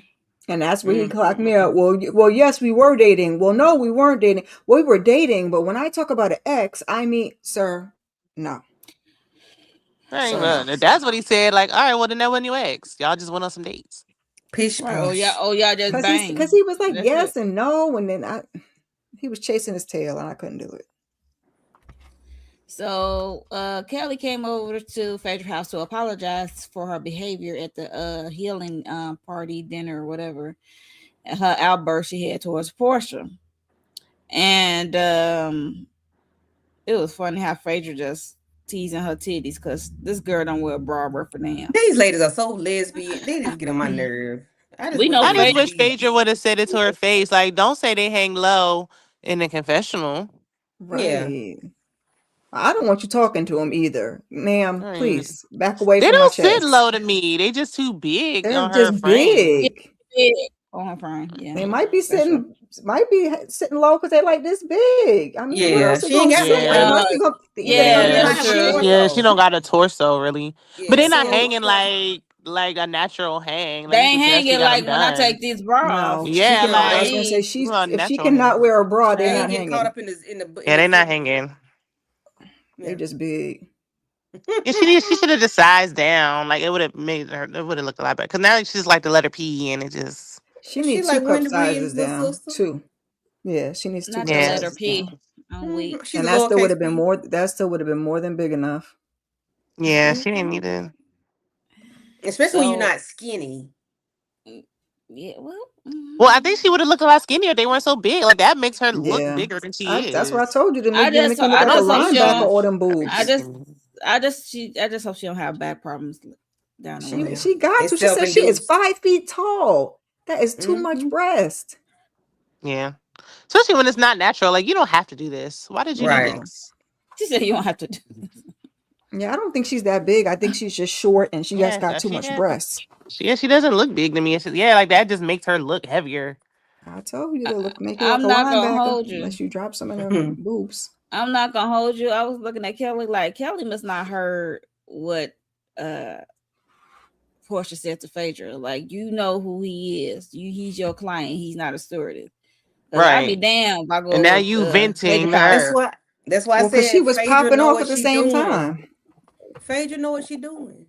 And that's where he clocked me Mm-hmm. up. Well, yes, we were dating. Well, no, we weren't dating. We were dating, but when I talk about an ex, I mean, sir, no, I ain't sir, no. really- That's what he said. Like, all right, well then that wasn't your ex. Y'all just went on some dates. Pish Right. posh. Oh y'all just Because bang. he was like That's it. yes and no, and then he was chasing his tail, and I couldn't do it. So Kelly came over to Phaedra house to apologize for her behavior at the healing party, dinner, or whatever. Her outburst she had towards Portia. And it was funny how Phaedra just teasing her titties because this girl don't wear a bra worth for damn. These ladies are so lesbian. They just get on my nerve. I just We wish know they I wouldn't just Phaedra. just wish be. Phaedra would have said it to her face. Like, don't say they hang low in the confessional. Yeah. Right. I don't want you talking to him either, ma'am. Right. Please back away They from my don't sit chest. low to me. They just too big They're on her just frame. Yeah, big. yeah. On frame, yeah, They might be for sure. sitting low because they like this big. I mean, where Yeah, else they she ain't gonna got no sit? weight. Yeah. Unless you go, either they gonna Yeah, be She in don't a that's have a true. chair. Yeah, she torso. don't got a torso really. But Yeah, they she not ain't So got hanging no. like a natural hang. They Like you can ain't tell she hanging got them like when I done. take this bra off. no, she Yeah, You can. know what I I was like gonna say mean? she's a if she natural cannot hang. wear a bra, They they're ain't not getting caught hanging. up in Yeah, the they not figure. hanging. They Yeah. just big. Yeah, she should have just sized down. Like it would have made her. It would have looked a lot better. Cause now she just like the letter P, and it just She She needs two like cup Wendy sizes Williams' little down. sister. Two. Yeah, she needs two Not the cup yeah. letter sizes P. down. I'm weak. She's And a that still would lowercase have been p. more. That still would have been more than big enough. Yeah, she didn't Mhm. need it. Especially when you're So not skinny. yeah, well, Well, I think she would have looked a lot skinnier if they weren't so big. Like that makes her look Yeah, bigger than she that's what I is. told you to make her look I I like a don't just hope think she linebacker don't. she. or them I think I boobs. she's just skinny. I just hope she don't have back problems down the She road. Yeah, she got to. it's She said she is self-induced. 5 feet tall. That is too much Hmm. breast. Yeah, especially when it's not natural. Like you don't have to do this. Why did you do Right. No. this? She said you don't have to do. Yeah, I don't think she's that big. I think she's just short and she just Yeah, got too she much had. breast. She doesn't look big to me. It's just, yeah, like that just makes her look heavier. I told you I, to make you like I'm a not gonna linebacker hold you. unless you drop some of them boobs. I'm not gonna hold you. I was looking at Kelly like Kelly must not heard what uh Portia said to Phaedra. Like you know who he is. He's your client. He's not a stewardess. Cause I'd be Right. damned if I And go now to you Phaedra venting to house. That's her. why. That's why I Well, because she said was Phaedra popping know off what at the she same doing. time. Phaedra know what she doing.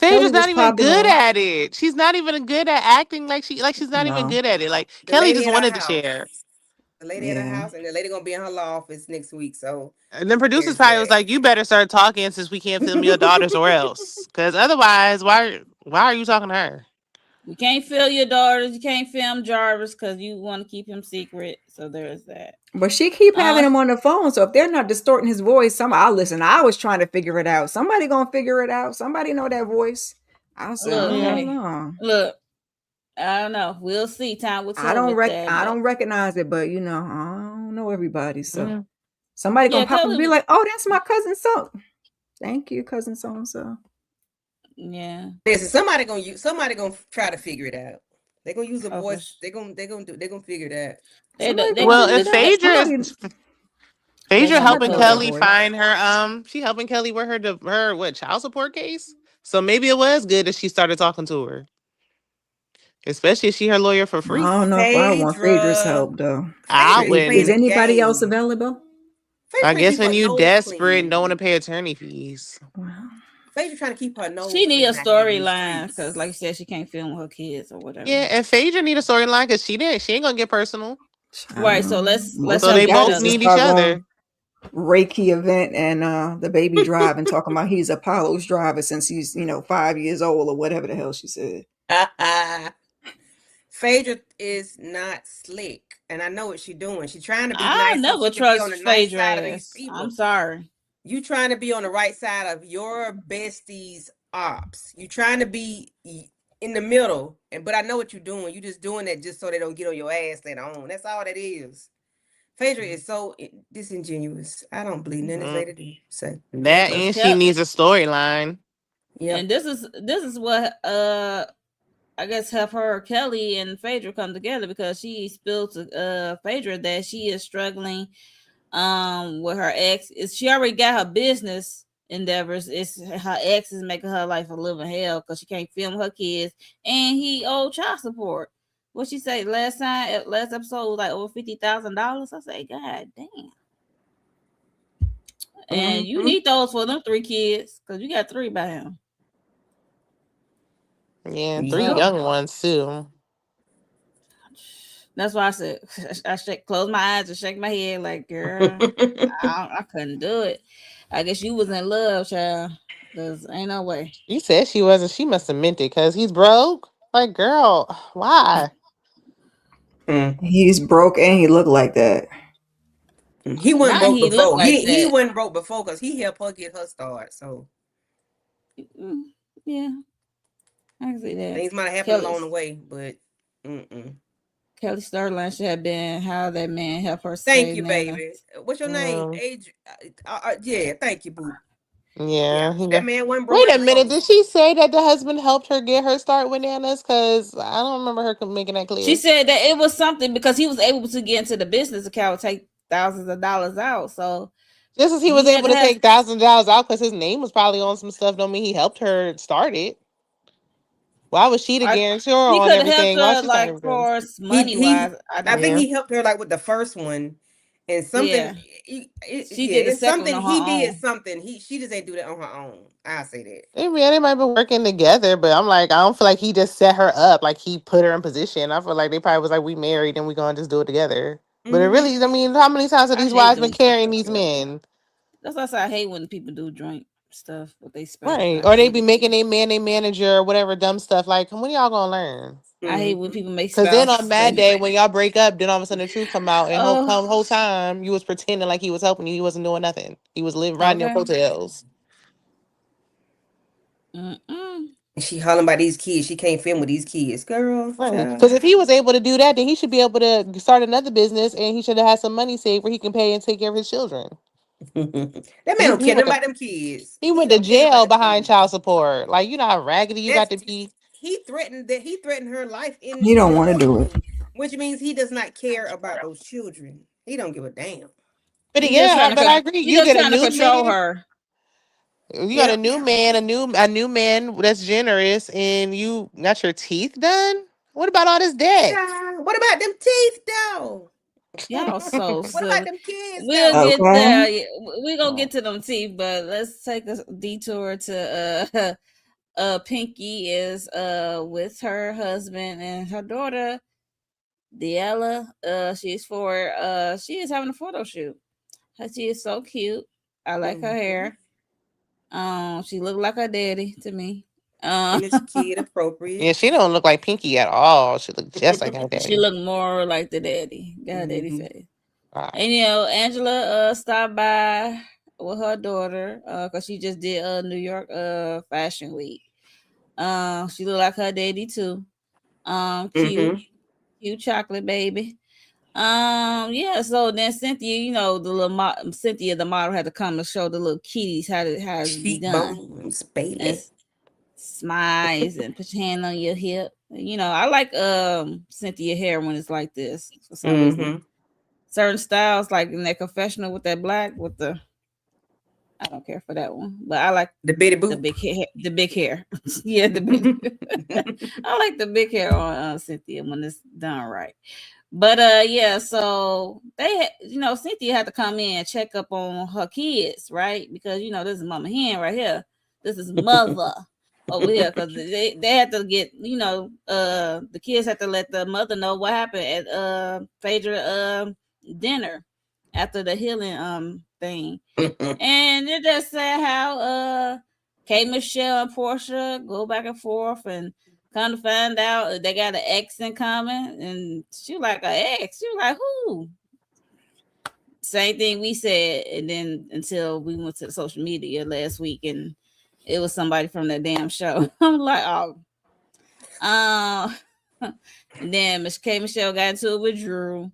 Kelly Phaedra's was not even popping good off. at it. She's not even good at acting like she's not even No. good at it. Like The Kelly lady just at our wanted to share. house. The lady at our Yeah. house, and the lady gonna be in her law office next week. So And then producers there's probably was that. like, "You better start talking since we can't film your daughters, or else, because otherwise, why are you talking to her?" You can't film your daughters. You can't film Jarvis because you want to keep him secret. So there's that. But she keep Uh, having him on the phone. So if they're not distorting his voice, I'll listen. I was trying to figure it out. Somebody gonna figure it out. Somebody know that voice. I said, I look, Yeah. don't hey, know. look. I don't know. We'll see. Time will tell with that. I But don't recognize it, but I don't know everybody. So Mm. somebody yeah, gonna pop up and be Kelly. like, oh, that's my cousin so. Thank you, cousin so and so. Yeah. Listen, somebody gonna use. Somebody gonna try to figure it out. They're gonna use a Oh, for voice. sure. They're gonna figure that. Somebody They gonna Well, gonna figure if it out. Phaedra is they Phaedra gonna Somebody helping know that record Kelly it. voice. find her, she helping Kelly with her what child support case. So maybe it was good that she started talking to her, especially if she her lawyer for free. I don't know if I want Phaedra's Phaedra. help though. I Phaedra is Is playing the wouldn't. anybody else game. available? Phaedra I trying to guess keep when her you nose desperate and clean. don't want to pay attorney fees. Well, Phaedra trying to keep her She nose need a clean out here in these storyline because, like you streets. said, she can't film with her kids or whatever. Yeah, and Phaedra need a storyline because she ain't gonna get personal. Right. So child. let's Most So of help they them each got both is to other. need each start other. going Reiki event and the baby driving, talking about he's Apollo's driver since he's 5 years old or whatever the hell she said. Phaedra is not slick, and I know what she's doing. She's trying to be I nice so never she can be on trust the nice Phaedra side of these ass. I'm people. sorry. You trying to be on the right side of your bestie's ops. You trying to be in the middle, but I know what you're doing. You just doing that just so they don't get on your ass later on. That's all that is. Phaedra is so disingenuous. I don't believe nothing this Mm. lady do. Say, Yeah, That because and she needs a storyline. yep. and this is what I guess help her Kelly and Phaedra come together because she spilled to Phaedra that she is struggling with her ex. Is she already got her business endeavors? It's her ex is making her life a living hell because she can't film her kids and he owed child support. What she say last episode was like over $50,000. I say, God damn. And you Mm-hmm. need those for them three kids because you got three by him. Yeah, three Yep. So young ones too. that's why I said close my eyes and shake my head like, girl, I couldn't do it. I guess you was in love, child. Cause ain't no way. You said she wasn't. She must have meant it because he's broke. Like, girl, why? Mm. He's broke and he looked like that. He wasn't Not broke he looked before. like He that. wasn't broke before because he helped her get her start. So Mm, yeah, I can see that. things might have happened Kelly along the way, but mm-mm. Kelly Storyline should have been how that man helped her Thank save you, Nana. baby. What's your name? Mm, Age? Yeah, thank you, boo. Yeah, Yeah. that man wasn't Wait broke. a minute. Did she say that the husband helped her get her start with Nana's? Because I don't remember her making that She clear. said that it was something because he was able to get into the business account, take thousands of dollars out. So Just as he was he had able to to have. take $1,000 out because his name was probably on some stuff, don't mean he helped her start it. Why was she the I, guarantor he on could have helped everything? Why her she sign like everything? for He money he. wise. I I don't. think Yeah. he helped her like with the first one, and something. Yeah, she Yeah, did the it's second one something on he her did. own. Something she just ain't do that on her own. I say that. They might be working together, but I'm like, I don't feel like he just set her up, like he put her in position. I feel like they probably was like, we married and we gonna just do it together. But it Hmm. really, I mean, how many times have I these hate wives been doing stuff carrying like these that. men? That's why I say I hate when people do joint stuff with their spouse. Right. I Or they hate be it. making a man a manager or whatever dumb stuff. Like, when y'all gonna learn? I hate when Hmm. people make Cause then on spouse Mad say, Day, when y'all break up, then all of a sudden the truth come out, and "Oh, whole time you was pretending like he was helping you. He wasn't doing nothing. He was living riding your okay." coattails. Mm-mm. She hollering about these kids. She can't film with these kids, girl, Right. child. Because if he was able to do that, then he should be able to start another business, and he should have had some money saved where he can pay and take care of his children. That man He don't he care went nothing to about them kids. he He went to don't care nothing about jail them behind kids. child support. Like, you know how raggedy you got That's to be. he threatened her life He in don't the want to do it. courtroom, which means he does not care about those children. He don't give a damn. But yeah, but I agree. He You just get a trying to new control man. her. You got a Yep. new man, a new man that's generous, and you got your teeth done. What about all this debt? Child, what about them teeth though? Y'all so What about silly. them kids We'll though? get there. Okay. Yeah, we gonna Oh. get to them teeth, but let's take a detour to Pinky is with her husband and her daughter Diella. She is having a photo shoot. She is so cute. I like her Hmm. hair. She looked like her daddy to me. Uh, And it's kid appropriate. Yeah, she don't look like Pinky at all. She look just like her she daddy. looked more like the daddy. Got her daddy Hmm. face. Wow. And Angela stopped by with her daughter because she just did New York Fashion Week. She looked like her daddy too. Cute, Hmm. cute chocolate baby. Yeah. So then Cynthia, the Cynthia, the model, had to come to show the little kitties how to be done Cheekbones, and baby. smiles and put your hand on your hip. I like Cynthia hair when it's like this for some reason. Hmm. Certain styles, like in that confessional with that black with the, I don't care for that one, but I like The Betty the Boop. big hair. The big hair, yeah, the big. I like the big hair on Cynthia when it's done right. But yeah, so Cynthia had to come in and check up on her kids, right? Because this is Mama Hen right here. This is mother over here because they had to get the kids had to let the mother know what happened at Phaedra dinner after the healing thing. And it just said how K Michelle and Portia go back and forth and come to find out they got an ex in common. And she like, a ex. She was like, who? Same thing we said. And then until we went to the social media last week and it was somebody from that damn show. I'm like, oh. Um, then Miss K Michelle got into it with Drew.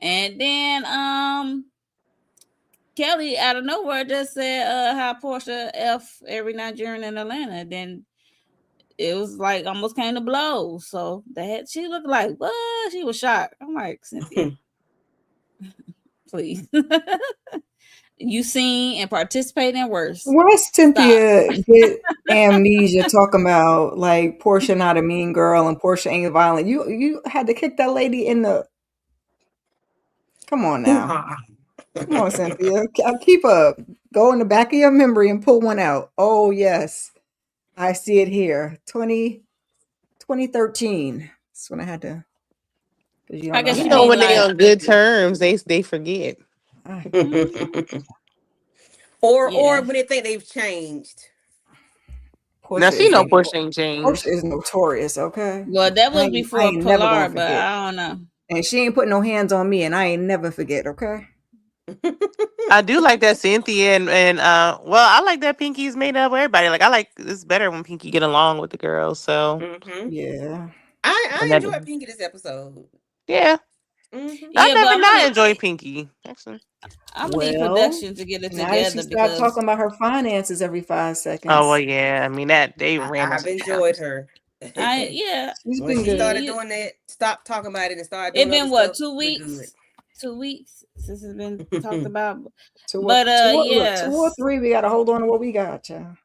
And then Kelly out of nowhere just said how Portia F every Nigerian in Atlanta. Then it was like almost came to blows. So she looked like what? She was shocked. I'm like, Cynthia, please. You seen and participate in worse. Why Stop. Cynthia get amnesia talking about like Portia not a mean girl and Portia ain't violent? You had to kick that lady in the. Come on now. Hoo-ha. Come on, Cynthia. Keep up. Go in the back of your memory and pull one out. Oh yes. I see it here. 2013. That's when I had to, because you I don't know guess You she half know, mean when they of like, on good terms, they forget. uh, mm, Or yeah. when they think they've changed. Now Portia she is know no Portia ain't Portia changed. is notorious, okay? Well, that was I before ain't never Pilar, gonna but forget. I don't know. And she ain't putting no hands on me, and I ain't never forget, okay? I do like that Cynthia and well, I like that Pinky's made up with everybody. Like, I like it's better when Pinky get along with the girls. So Hmm. Yeah. I and that enjoyed Pinky this episode. yeah. Mm-hmm. I Yeah, but never I'm gonna not need enjoyed Pinky. Actually. Well, production to get it now that she together stopped because talking about her finances every 5 Oh well, seconds, yeah. I mean that they ran I've into the enjoyed house. her. I yeah. she's When been she good. started You doing that, stop talking about it and started it doing other been what stuff, 2 weeks? we're 2 weeks since it's been talked good. about. Two, But look, 2 or 3. We got to hold on to what we got, child.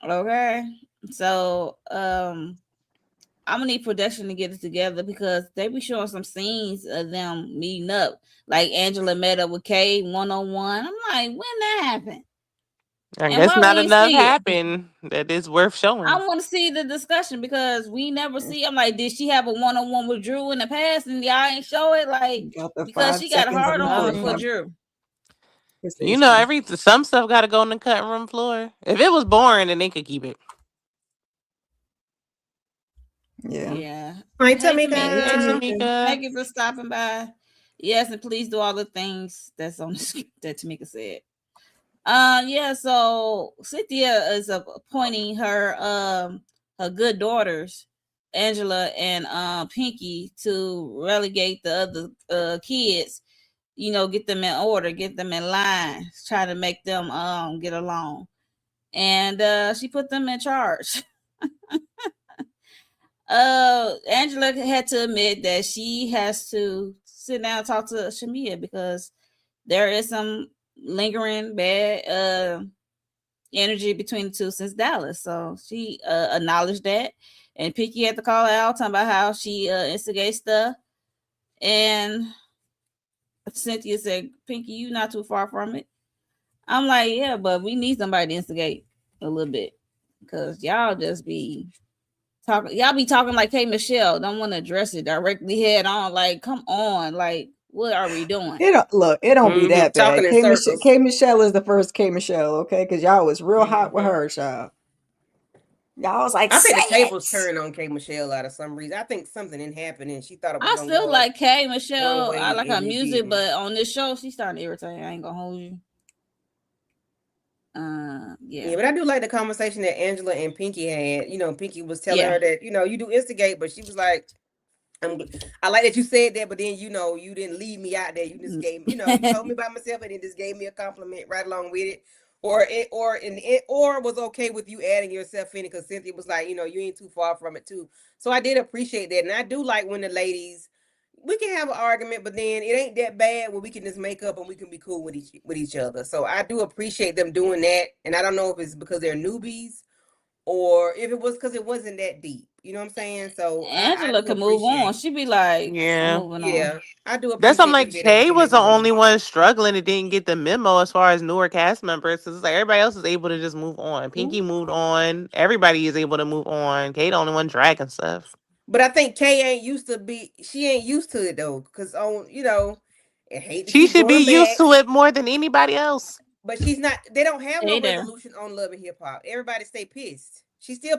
okay. So I'm gonna need production to get it together because they be showing some scenes of them meeting up. Like Angela met up with Kay 1-on-1. I'm like, when that happened? I And guess why we not ain't enough see it? happened that is worth I showing. want to see the discussion because we never see. I'm like, did she have a 1-on-1 with Drew in the past and y'all ain't show it? Like, Got the because five she got a seconds of hard on for not Drew. You know, conversation. some stuff got to go on the cutting room floor. If it was boring, then they could keep it. Yeah. Yeah. Hi, Hey, Hey, Tamika. Tamika. Tamika. Tamika. Thank you for stopping by. Yes, and please do all the things that's on the script that Tamika said. Yeah, so Cynthia is appointing her good daughters, Angela and Pinky, to relegate the other kids, get them in order, get them in line, try to make them get along. And she put them in charge. Angela had to admit that she has to sit down and talk to Shamia because there is some lingering bad energy between the two since Dallas. So she acknowledged that. And Pinky had to call her out, talking about how she instigates stuff. And Cynthia said, Pinky, you not too far from it. I'm like, yeah, but we need somebody to instigate a little bit. Cause y'all just be talking, y'all be talking like K Michelle. Don't want to address it directly head on. Like, come on, like, what are we doing? It don't look. It don't be Mm-hmm. that Talking bad. in circles. K. Michelle is the first K. Michelle, okay? Because y'all was real hot with Mm-hmm. her, child. Y'all was like, I think say the tables it. turned on K Michelle out of some reason. I think something didn't happen and she thought it was I gonna still go like K one Michelle. I way like her and it music, didn't. but on this show, she's starting to irritate. I ain't gonna hold you. Yeah, Yeah, but I do like the conversation that Angela and Pinky had. Pinky was telling yeah. her that, you do instigate, but she was like, I like that you said that, but then you didn't leave me out there. You just gave you told me about myself and then just gave me a compliment right along with it, or was okay with you adding yourself in it because Cynthia was like, you ain't too far from it too. So I did appreciate that, and I do like when the ladies we can have an argument, but then it ain't that bad when we can just make up and we can be cool with each other. So I do appreciate them doing that, and I don't know if it's because they're newbies or if it was because it wasn't that deep. You know what I'm saying? So I Angela do can move on. appreciate. She be like, I'm Yeah. moving on. Yeah, I do That's I'm appreciate them like being able to Kay get was that the together. only one struggling and didn't get the memo as far as newer cast members. It's like everybody else is able to just move on. Pinky moved on. Everybody is able to move on. Kay the only one dragging stuff. But I think Kay ain't used to be. She ain't used to it though, because I hate to She keep should be going used back, to it more than anybody else. but she's not. They don't have no Hey there. resolution on Love and Hip Hop. Everybody stay pissed. She's still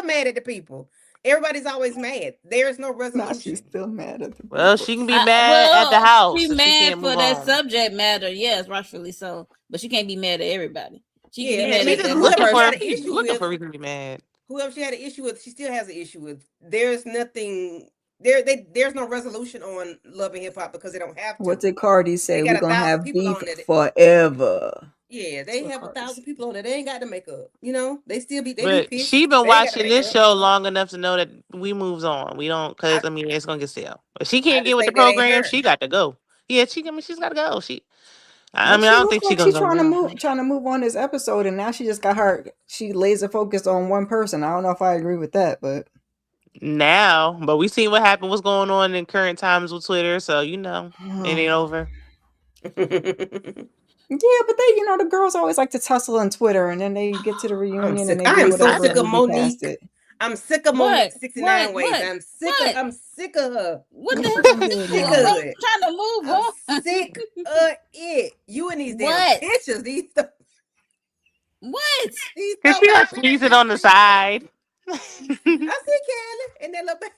mad at the people. Everybody's always mad. There's no Now she's resolution. still mad at the Well, people. she can be mad at the Well, house she if she mad can't for move that on. subject matter. Yes, rightfully so. But she can't be mad at everybody. She can Yeah, be and mad She at just that one whoever she person. had an issue looking for with, a reason to be mad. whoever she had an issue with, she still has an issue with. There's nothing. There's no resolution on Love and Hip Hop because they don't have What to. did Cardi They say? got We're a gonna thousand have people beef on it. forever. Yeah, That's they what have a Cardi thousand said. people on it. They ain't got to make up. They still be But pissed. she been They ain't got to watching make this up. show long enough to know that we moves on. We don't, I cause I mean it's gonna get stale. If she I can't get just with the think that ain't program, her. she got to go. Yeah, I mean, she's got to go. I Well, mean, I she don't looked think she like gonna she's go trying to real. move on this episode, and now she just got her. She laser focused on one person. I don't know if I agree with that, but Now, but we seen what happened, what's going on in current times with Twitter, so it ain't over. yeah, but the girls always like to tussle on Twitter, and then they get to the I'm reunion and sick. they I do am so whatever, sick and of we be past Monique. it. I'm sick of Monique What? 69 What? ways. What? I'm sick of What? I'm sick of her. What What the she hell done is did Sick this? of now? I'm it. trying to move I'm on. sick of it. You and these damn What? pictures. These What? these Cause she throwback got pictures. it on the side. I see Kelly and that little baby.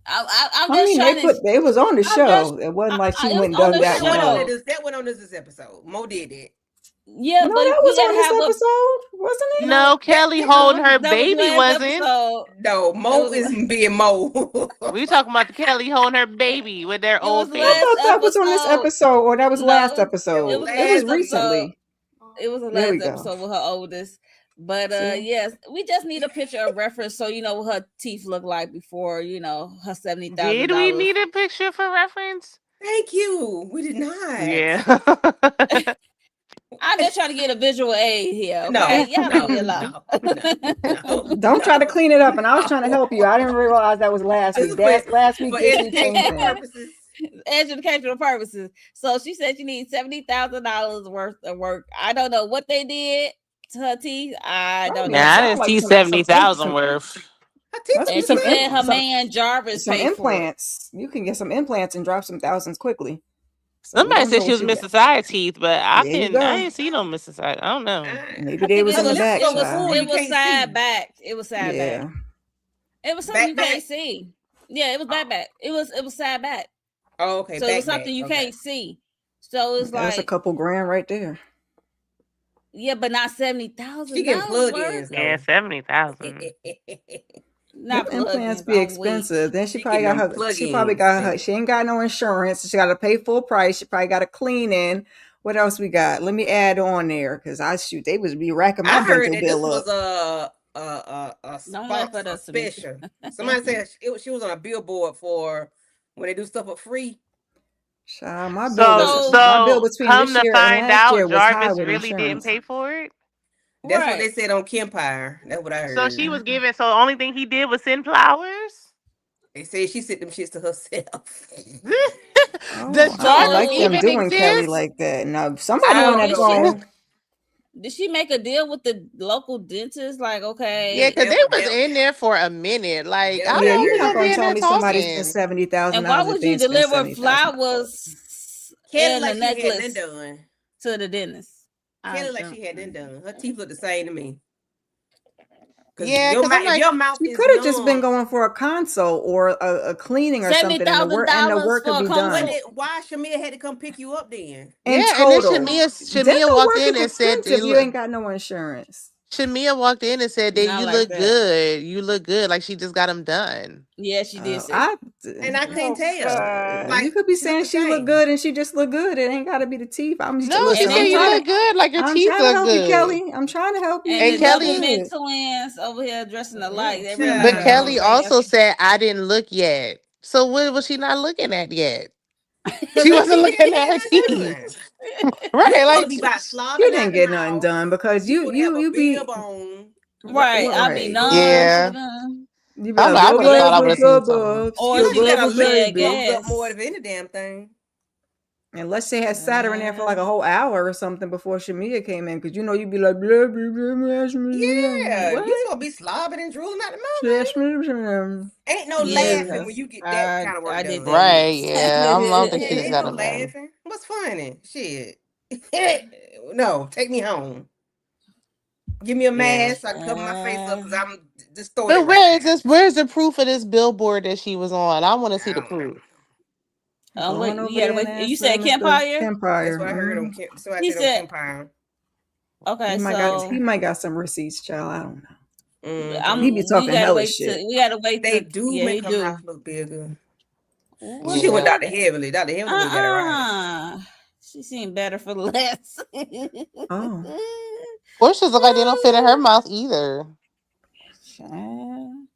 I'm I just mean, trying to. they was on the I'm just. show. It wasn't like she It was went and on dug the that That one went on out. show. this. That went on this episode. Mo did it. Yeah, No, but that we was gotta on this have a episode, wasn't it? No, No, Kelly holding her that was baby last wasn't. episode. no, It Mo is was being Mo. We talking about the Kelly holding her baby with their it was old I last thought face. that was on this episode. episode, or that was last No, It it was episode. was It was last last episode. recently. It was the There we last go. episode with her oldest. But See? yes, we just need a picture of reference so you know what her teeth look like before, her $70,000. Did we need a picture for reference? Thank you. We did not. Yeah. I'm just trying to get a visual aid here, okay? No, Y'all leave me no, alone. no, no, no, Don't try to no. clean it up. And I was trying to help you. I didn't realize that was last week. Just for, Last week for this week, same educational thing. purposes. Educational purposes. So she said she needs $70,000 worth of work. I don't know what they did to her teeth. I don't Probably Nah, I know. sound didn't like see 70,000 some worth. Her teeth must be And look she some said her good. man Jarvis some paid for it. implants. You can get some implants and drop some thousands quickly. So we Somebody don't know said she what was you got. Mrs. Side teeth, but There you I go. didn't see no Mrs. Side. I don't know. Maybe I they think was Her in the lips back, so full child. you it was can't see. side back. It was side back. Yeah. It was something you Back. can't see. Yeah, it was back. It was side back. Oh, okay. So it was Back. something you Okay. can't see. So it's That's a like, couple grand right there. yeah, but not She getting $70,000 worth. plug-ins Yeah, though. 70,000. Them Not implants plugins. be I'm weak. expensive. Then she She probably getting got them her. She probably plug-ins, got her. baby. She ain't got no insurance. She got to pay full price. She probably got a clean in. What else we got? Let me add on there because they was be racking my I heard dental that this bill was up. a Don't laugh spot at a us, Samir. special. Somebody said she was on a billboard for when they do stuff for free. Child, So my bill So between come this to year and find last out, year was high Jarvis with really didn't insurance. pay for it. That's what they right. said on Kempire. That's what I So she heard. was giving. So the only thing he did was send flowers. They said she sent them shits to herself. Oh, Does I don't Jarvis like them So even doing Kelly exist? like that. Now I somebody on don't that did she know. phone. did she make a deal with the local dentist? Like, Yeah, okay, because they That, was that, in there for a minute. Like, that's I what Yeah, I don't know you're who's not gonna heard. be gonna in tell there me somebody spent talking. $70,000 and why if would they you ain't spent deliver $70,000. flowers Kelly and a like she had them necklace done. to the dentist? I Kelly like don't. she had them done. Her teeth look the same to me. Cause Yeah, because I'm if like, your mouth She is could have just been numb, going for a consult or a cleaning or seventy something, and thousand the dollars work could for a be what done consult. did why Shamia had to come pick you up then? in yeah. And then total. Shamia Dental walked work in is and said, expensive. You ain't got no insurance. Shamia walked in and said that Not you like look that. good. You look good. Like she just got them done. Yeah, she did say. I And I couldn't no, tell. you Like could be she looked saying the she look same. good and she just look good. It ain't got to be the teeth. No, she And Listen. said then you look good. Like your I'm teeth trying to look help you, good. Kelly. I'm trying to help you. and And the You look double Kelly, mint good. twins over here dressing alike. Mm, They but realize they Hmm. from the Kelly child. same. also said I didn't look yet. So what was she not looking at yet? Cause She her wasn't teeth looking didn't at get her nothing teeth, done. You right? supposed to Like be about You slobbing out didn't the get nothing mouth. done because You supposed to have a you be bib on. Right. I'll be right. none for yeah. them. You be I'm like, like, I would have thought I would Or have seen something. or You she get a left bubble and she lip had baby. close up more gas. than any damn thing. Unless they had sat her in there for like a Uh, whole hour or something before Shamia came in, because you'd be like, blah, blah, blah, blah, Yeah, what? you supposed to be slobbing and drooling out the blah, mouth, blah, blah. ain't. Ain't no laughing Yeah, when you get that I kind of work I did done. that Right? next. Yeah. I don't think Yeah, she just ain't got no them done. laughing. What's funny? Shit. No, take me home. Give me a Yeah. mask so I can cover my face up because I'm distorted But right where is now. this? Where's the proof of this billboard that she was on? I want to see I the don't know. proof. Go on Wait, we over gotta there and wait. You ask said them at the Kempire? That's Empire. what I heard on so I He said on said, Kempire. okay, He so might got some receipts, child. I don't know. Mm-hmm. He be we talking gotta hellish wait shit. till we gotta wait They till do yeah, he make her do. mouth look bigger. She should went Yeah. What? Dr. Heavenly. Dr. Heavenly would have got it right. She seemed better for less. Oh. Portions look like they don't fit in her mouth either. Child.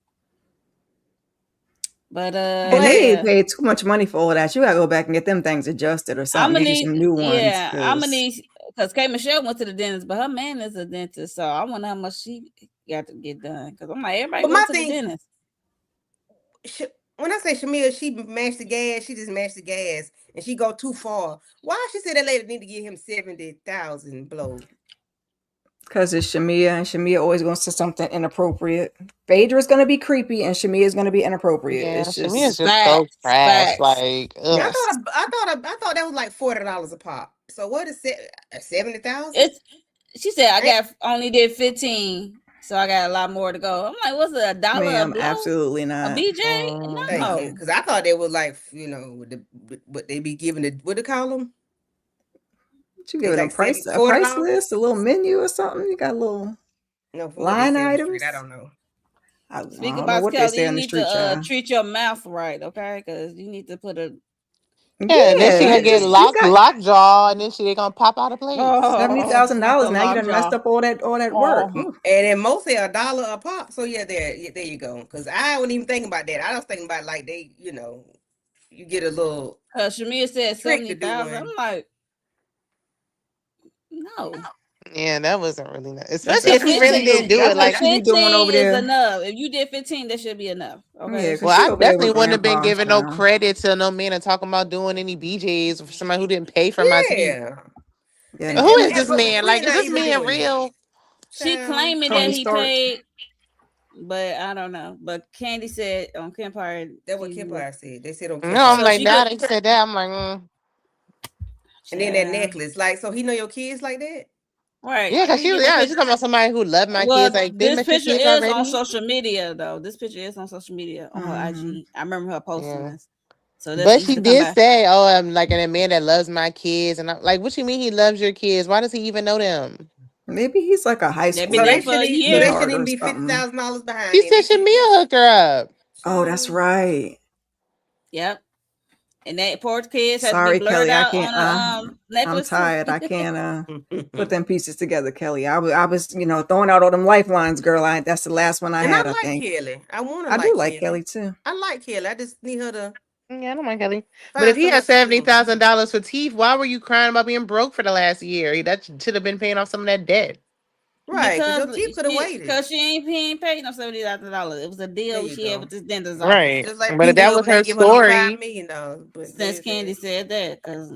But And But they yeah. paid too much money for all of that. You gotta go back and get them things adjusted or I'm something. gonna Get you need, some new ones. yeah, I'm gonna Cause need because K Michelle went to the dentist, but her man is a dentist, so I wonder how much she got to get done. Because I'm like, everybody but go my to the thing, dentist. when I say Shamia, she mashed the gas. She just mashed the gas, and she go too far. Why she said that lady need to give him 70,000 blow? Because it's Shamia, and Shamia always going to say something inappropriate. Phaedra's going to be creepy, and Shamia is going to be inappropriate. Yeah, It's to me it's just just so Facts, trash. facts. Like, ugh. yes. I thought that was like $40 a pop. So what is it? 70,000? It's she said I Ain't got only did 15, so I got a lot more to go. I'm like, what's it, $1 a Ma'am, blow? absolutely A not. BJ? thank No. you, because I thought they was like with the what they be giving the what they call them. You They giving them like a price $40. list, a little menu or something? You got a little No, for what they line say on the street, items. I don't know. I Speaking don't know about what they Kelly, say you on the need to street, child. treat your mouth right, okay? Because you need to put a Yeah, then she Yeah, gonna get you locked got lockjaw, and then she gonna pop out of place. oh, not $70,000 the now. You done messed lockjaw. up all that work. Oh, And then mostly $1 a pop. So yeah, there you go. Because I wasn't even thinking about that. I was thinking about like they, you get a little Shamia said trick to 70,000. I'm doing. like, no. Yeah, that wasn't really nice. That's Especially The if that's he what she really 15, didn't do. do That's it. the what Like, she be doing over 15 is there. enough. If you did 15, that should be enough. Yeah, Okay. because well, she I over there definitely with wouldn't have been grandpa, giving no child. credit to no man and talking about doing any BJs for somebody who didn't pay for my teeth. Yeah. Yeah, And, Who and, no. is and this but man? we're Like, is not this even man doing that. real? She Child. claiming that Tony he Stark. paid, but I don't know. But Candy said on Empire That's what TV, Kempire said. They said on No, I'm so Kempire. like, she could, now they said that. I'm like, And then that child, necklace. Like, so he know your kids like that? right? yeah, Let because me get the she's picture. talking about somebody who loved my kids. Well, Like, they this met your picture kids is on already. social media though. This picture is on social media on her Hmm. IG. I remember her posting Yeah. this, so that's But easy she to come did by. say, "Oh, I'm like a man that loves my kids," and I'm like, "What you mean he loves your kids? Why does he even know them?" Maybe he's like a high They've been So there they school for a shouldn't so year. they sweetheart shouldn't even or be something. $50,000 behind She then. said, They should "Shamia hooked her up." Oh, that's child. right. Yep. And that poor kids has to be Sorry, blurred Kelly. I out can't. on the I'm necklace too. tired. I can't put them pieces together, Kelly. I was, throwing out all them lifelines, girl. That's the last one I And I had. I like think Kelly. I want to I do like like Kelly. Kelly too. I like Kelly. I just need her to Yeah, I don't mind Kelly. But if find he had somebody to do. $70,000 for teeth, why were you crying about being broke for the last year? That should have been paying off some of that debt. Right, because Because your teeth could have waited. he ain't paid no $70,000. It was a There deal you she had with go. this dentist's office. Right. Just like But if Pookie that was hoping they her give her them $5 story, million, but they Since Candy said, said that, because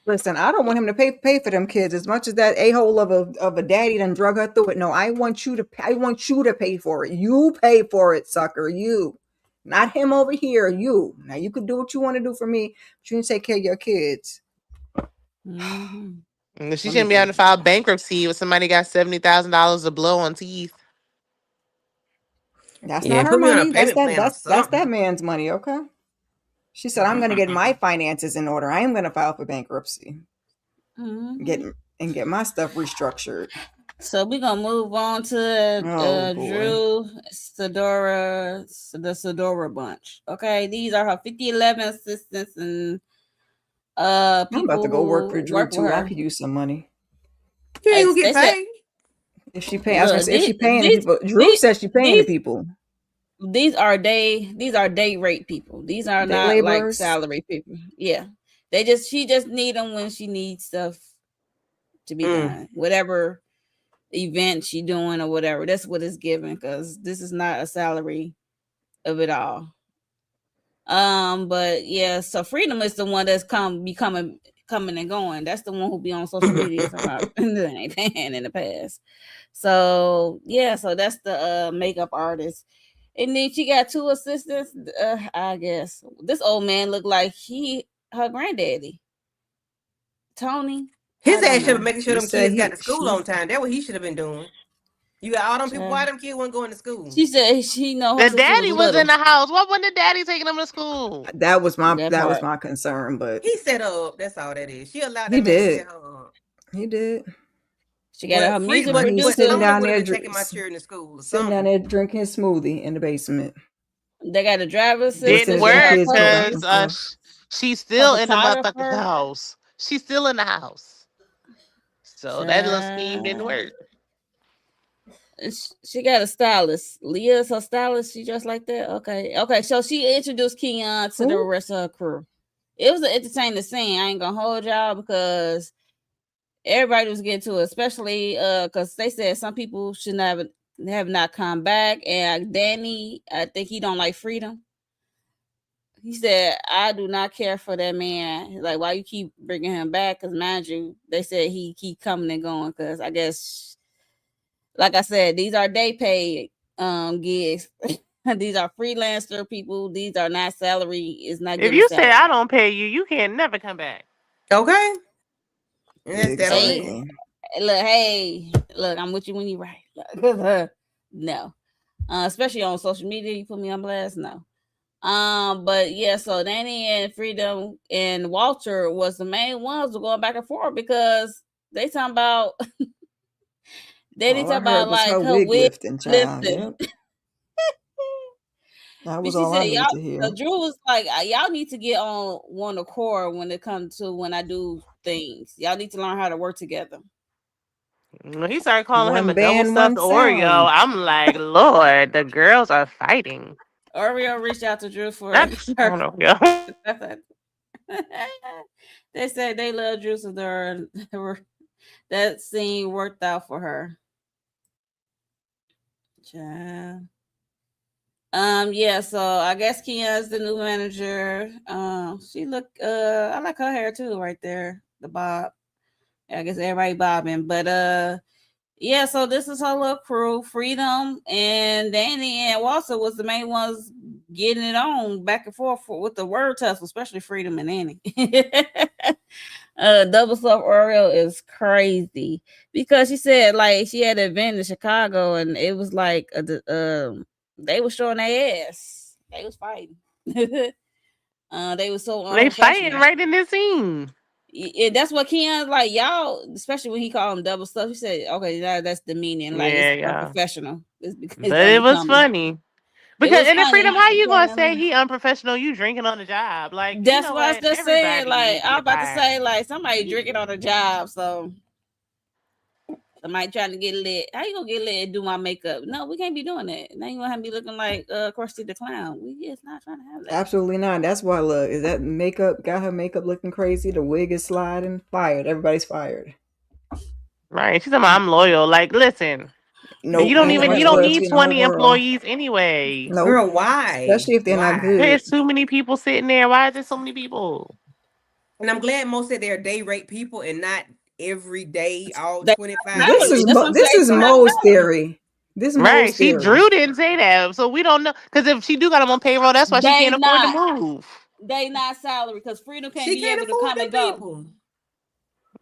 Listen, I don't want him to pay for them kids as much as that a hole of a daddy done drug her through it. No, I want you to pay for it. You pay for it, sucker. You, not him over here. You. Now you can do what you want to do for me, but you need to take care of your kids. mm-hmm. and she Let me shouldn't be get able to file bankruptcy if somebody got $70,000 to blow on teeth. That's yeah, not her put me on a money. payment plan or That's that something. man's money, okay? She said, I'm gonna get my finances in order. I am gonna file for bankruptcy. Mm-hmm. Get get my stuff restructured. So we're gonna move on to Oh boy. Drew Sadora, the Sadora bunch. Okay, these are her 5011 assistants and I'm about to people go work for who Drew work with too. I her. could use some money. You ain't gonna They get said, paid. If she pay, I was gonna look, say if she paying the people. Drew says she paying the these people. these are day rate people. These are Day not like laborers. salary people. Yeah, she just need them when she needs stuff to be Mm. done. Whatever event she doing or whatever, that's what it's given. Because this is not a salary of it all. But yeah, so Freedom is the one that's coming and going. That's the one who be on social media talking about ain't paying in the past. So yeah, so that's the makeup artist. And then she got two assistants. I guess this old man looked like her granddaddy, Tony. I His don't ass should have know. been making sure She them said kids got to school she on time. That's what he should have been doing. You got all them people. Child. Why them kids weren't going to school? She said she know her The since she was daddy was in little. the house. Why wasn't the daddy taking him to school? That that was part. my concern, but He set her up. That's all that is. She allowed he that man to did. set her up. He did. She got her But free, music When but he was but sitting producer. Tony down would have there been taking my children to school or sitting down something. there drinking his smoothie in the basement, They got a driver Didn't assistant. listening to She the got work kids go back a and because forth. she's her still in the motherfucking photographer. house. She's still in the house. So that little scheme didn't Child. work. She got a stylist. Leah's her stylist. She just like that. Okay. So she introduced Keon to the Who? rest of her crew. It was an entertaining scene. I ain't gonna hold y'all because everybody was getting to it, especially because they said some people should not have not come back. And Danny, I think he don't like freedom. He said, "I do not care for that man. Like, why you keep bringing him back? Because mind you, they said he keep coming and going. Because I guess, like I said, these are day paid gigs. These are freelancer people. These are not salary. Is not If getting you say I salary. don't pay you, you can never come back. Okay, and that's that on Hey, that. Exactly. look, I'm with you when you right. No, especially on social media, you put me on blast. No, But yeah, so Danny and Freedom and Walter was the main ones who going back and forth because they talking about they All talking I heard about was her like her wig wig lifting, child. lifting. Yep. That But was she all I said needed y'all to hear. Drew was like y'all need to get on one accord when it comes to when I do things. Y'all need to learn how to work together. When he started calling him One a double band, stuffed one Oreo, sound. I'm like, Lord, the girls are fighting. Oreo reached out to Drew for Not her. on Oreo. They said they love Drew, so that scene worked out for her. Child. Yeah, so I guess Kia's the new manager. She look I like her hair too right there. The bob. I guess everybody bobbing. But yeah, so this is her little crew. Freedom and Danny and Walter was the main ones getting it on back and forth with the word tussle, especially Freedom and Danny. Double stuffed Oreo is crazy because she said like she had an event in Chicago and it was like they was showing their ass. They was fighting. They was so They fighting unprofessional. right in this scene. That's what Keon's like, y'all, especially when he called him double stuff. He said, okay, that's demeaning. Like, it's Yeah, yeah. unprofessional. It's But it was unbecoming. funny. It Because was in the funny. freedom, how you gonna say Not he unprofessional? You drinking on the job? Like, you That's know what I was what? just saying. Everybody Like, need to I was get about to fired. say, like, somebody drinking on a job. So, somebody trying to get lit. How you gonna get lit and do my makeup? No, we can't be doing that. Now you gonna have me looking like Krusty the Clown. We just not trying to have that. Absolutely not. That's why look, is that makeup got her makeup looking crazy? The wig is sliding. Fired. Everybody's fired. Right? She's talking about I'm loyal. Like, listen, you Nope, don't ain't that Look even at you much don't her. need loyalty in the whole 20 world. employees anyway. Nope. Girl, why? Especially if they're not Why? good. There's too many people sitting there. Why is there so many people? And I'm glad most of their day rate people and not every day all They 25 not This salary. is That's people. what I'm This saying. is It's not Mo's salary. theory. This Right? Mo's She theory. Drew didn't say that, so we don't know. Because if she do got him on payroll, that's why she They can't afford to not. move. They not salary because Freedom can't She be can't able to afford come them and go. people.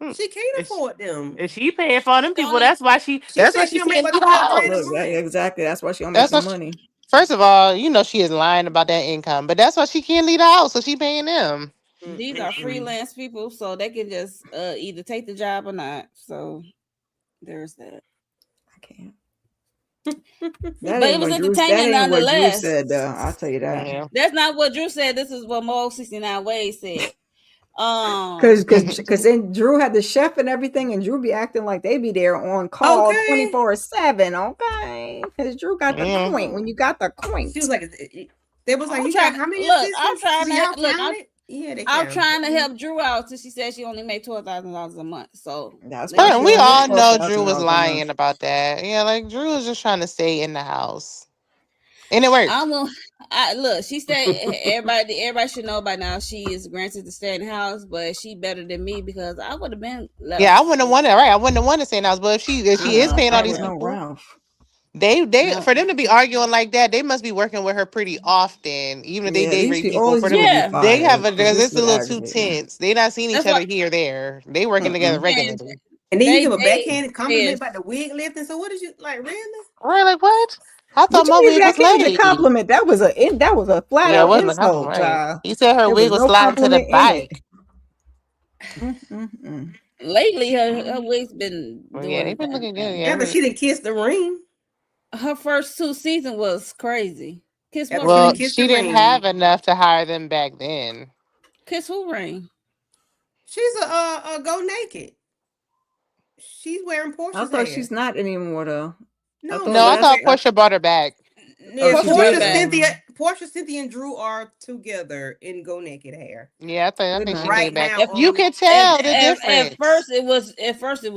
Hmm. She can't If, afford them. if she paying for them She people, only that's why she. She That's why said she she'll make can't about leave the 12 grand a Look, house. month. exactly. That's why she don't make That's no what. money. First of all, you know she is lying about that income, but that's why she can't leave the house, so she paying them. these are Mm-mm-mm. freelance people, so they can just either take the job or not. So there's that. I can't. That But it ain't was what Drew. That entertaining ain't what Drew nonetheless. said. I'll tell you that. Yeah. That's not what Drew said. This is what Mo 69 Ways said. Cause then Drew had the chef and everything, and Drew be acting like they be there on call Okay. 24/7. Okay, cause Drew got the Yeah. coin. When you got the She was coin, like, they was like, I'm you trying got to how many look. I'm assistants? trying Do to y'all look. count it? Yeah, they I'm count trying to it. help Drew out since she said she only made $12,000 a month. So that's let why me she But we help only her make all out. twelve know Drew thousand was dollars a month. lying about that. Yeah, like Drew was just trying to stay in the house, and it worked. I'm gonna look. She said everybody should know by now she is granted to stay in the house, but she better than me because I would have been Yeah, I left. wouldn't have wanted. Right, I wouldn't have wanted to stay in the house. But if I she is wouldn't have Nah, paying I all stayed these would there. know people, Ralph. they No. for them to be arguing like that, they must be working with her pretty often. Even if they Yeah, day rate all people, these for them people be Yeah, they have fired a because this it's a would little too aggravate me. tense. They not seeing each that's other what here there. They working together Mm-mm. and regularly. And then you give a they backhanded compliment is about the wig lifting. So what did you like? Really? Right? Like what? I thought What you my mean wig was backhanded laid. compliment? That was a flat Yeah, it out wasn't a compliment. insult, Right? child. He said her There wig was was no sliding to the compliment in it. bike. Mm-mm-mm. lately her wig's been Well, yeah, they've doing been that. looking good. Yeah, After she didn't kiss the ring. Her first two seasons was crazy. Kiss what After she didn't well, ring? kiss the she didn't ring. have enough to hire them back then. Kiss who ring? She's a go naked. She's wearing I Portia's thought she's hair. not anymore though. I No, thought No, she I last. thought wear Portia brought her back. Oh, yeah, she Portia brought her did. back. Portia, Cynthia, and Drew are together in Go Naked hair. Yeah, I Good think she night. came Right back. now At, You on can at, tell the at difference. first it was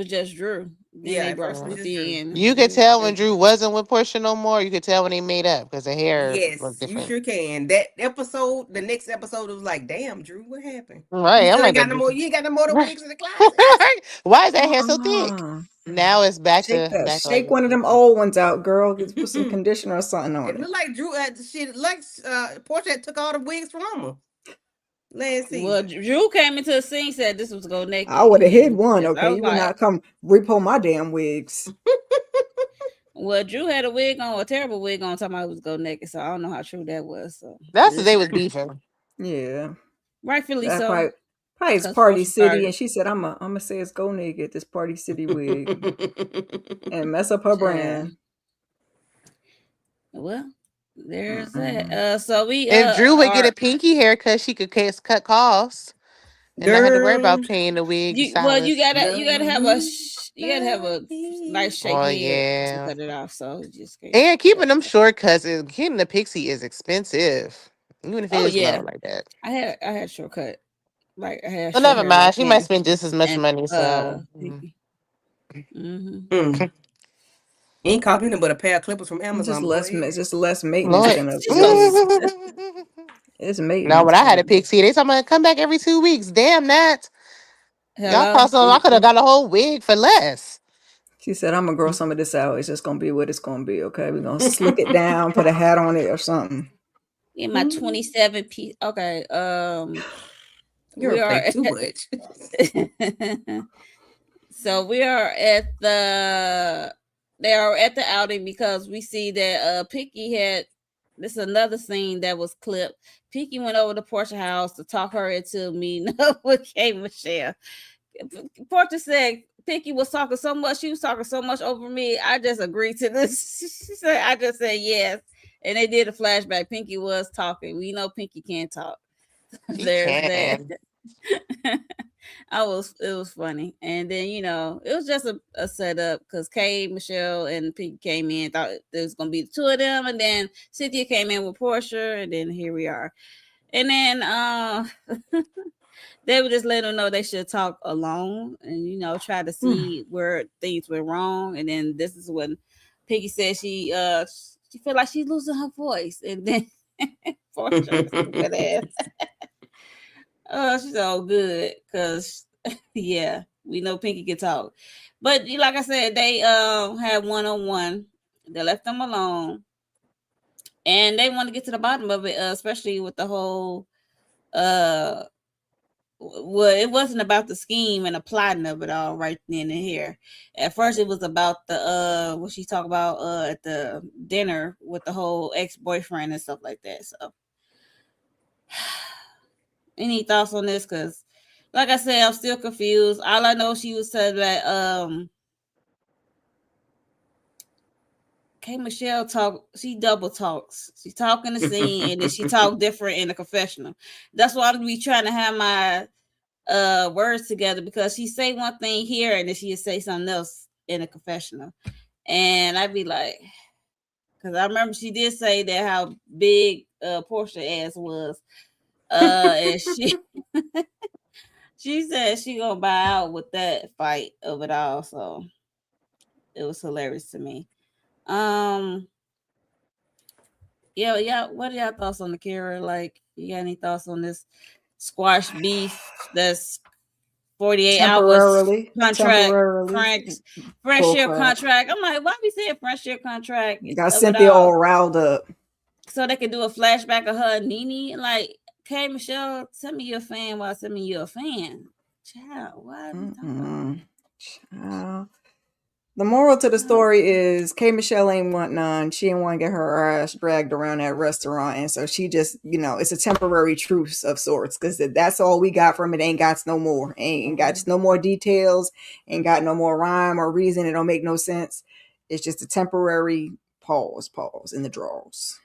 just Drew. Then yeah, they at brought first it was Yeah. just Drew. Cynthia in. You could tell when Drew wasn't with Portia no more. You could tell when they made up because the hair looked Yes, you different. sure can. That episode, the next episode, it was like, damn, Drew, what happened? You Right. I'm still ain't like, got no more. You ain't got no more of the wigs in the closet. why is that hair so thick? Uh-uh. Now it's back Shake to that. back to like Shake one of them old ones out, girl. Just put some It conditioner or something on it. looked like Drew shit like Portia had took all the wigs from her last Well, season. Drew came into the scene said this was Go I Naked, would have hid and one. yes, I Okay, was you would like, not come repo my damn wigs. Well, Drew had a wig on, a terrible wig on, talking about it was go naked. So I don't know how true that was. So That's what they was beefing. Yeah. rightfully That so, probably it's because Party Portia City, started. and she said, "I'ma say it's go naked this Party City wig and mess up her Yeah. brand." Well, there's that. Mm-mm. So we If Drew would get a are pinky haircut, she could cut costs and not have to worry Girl, about paying the wig you. Well, stylist. you gotta have a you gotta have a nice nobody. Oh shaky head to yeah. cut it off. So you just can't And do that. keeping them short cuts, getting the pixie is expensive, even if it Oh is yeah, low like that. I had shortcut. Like I had But short never hair like mind, she might him spend just as much and money. So Pinky. Mm-hmm. Mm. He ain't cost me nothing but a pair of clippers from It's just Amazon, but go ahead. just less maintenance Lord. than a She's so wig. stupid. It's No, maintenance, when I had a child. pixie, they talking about come back every 2 weeks. Damn that. Y'all Hello. cost some. I could have got a whole wig for less. She said, "I'm gonna grow some of this out. It's just gonna be what it's gonna be. Okay, we're gonna slick it down, put a hat on it or something." In my 27 piece. Okay. We Girl, are play too much. so we are at the they are at the outing because we see that Picky had this is another scene that was clipped. Picky went over to Portia house to talk her into meeting up with K Michelle. Portia said Picky was talking so much, she was talking so much over me. I just agreed to this. She said I just said yes. And they did a flashback. Pinky was talking. We know Pinky can't talk. She There's that. can. It was funny. And then, it was just a setup because Kay, Michelle, and Pete came in, thought there was gonna be the two of them, and then Cynthia came in with Portia, and then here we are. And then they would just let them know they should talk alone and try to see where things went wrong. And then this is when Piggy said she felt like she's losing her voice, and then Portia stupid ass. Oh, she's all good because yeah, we know Pinky can talk. But like I said, they had 1-on-1. They left them alone, and they want to get to the bottom of it, especially with the whole uh. Well, it wasn't about the scheme and the plotting of it all right then and here. At first, it was about the what she talked about at the dinner with the whole ex boyfriend and stuff like that. So, any thoughts on this? Because like I said, I'm still confused. All I know, she was said that K Michelle she double talks. She talk in the scene and then she talk different in the confessional. That's why I'm be trying to have my words together because she say one thing here and then she say something else in the confessional. And I'd be like, because I remember she did say that how big Portia ass was. And she said she gonna buy out with that fight of it all. So it was hilarious to me. Um, yeah. What are y'all thoughts on the Kira? Like, you got any thoughts on this squash beef? That's 48 hours contract, Temporarily, friendship bullcrap. contract. I'm like, why we saying friendship contract Got of it Cynthia all all? riled up. So they can do a flashback of her and Nene. Like, okay, Michelle, tell me you're a fan while tell me you're a fan. Child, why are we talking about? Child. The moral to the story is K Michelle ain't want none. She didn't want to get her ass dragged around that restaurant. And so she just, it's a temporary truce of sorts because that's all we got from it. Ain't got no more. Ain't got no more details. Ain't got no more rhyme or reason. It don't make no sense. It's just a temporary pause in the draws.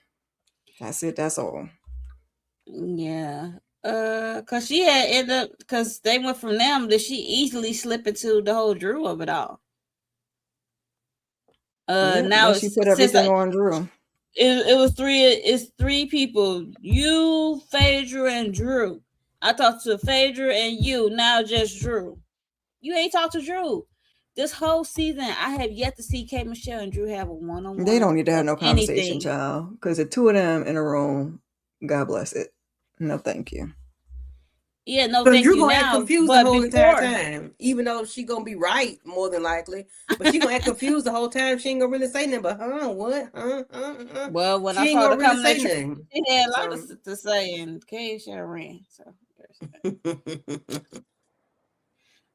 That's it. That's all. Yeah. Cause she had ended up because they went from them that she easily slip into the whole Drew of it all. Yeah. Now Once she put everything on Drew. It was it's three people. You, Phaedra, and Drew. I talked to Phaedra and you, now just Drew. You ain't talked to Drew. This whole season, I have yet to see K Michelle and Drew have a one-on-one. They don't need to have no conversation, anything. child. Because the two of them in a room, God bless it. No, thank you. Yeah, no, Because thank you're you gonna act now. confused the But whole entire before, time, even though she gonna be right more than likely. But she gonna act confused the whole time. She ain't gonna really say nothing. But what? well, when I She ain't saw gonna her really coming, say she nothing. had a lot So. to say, and K should have ran. So,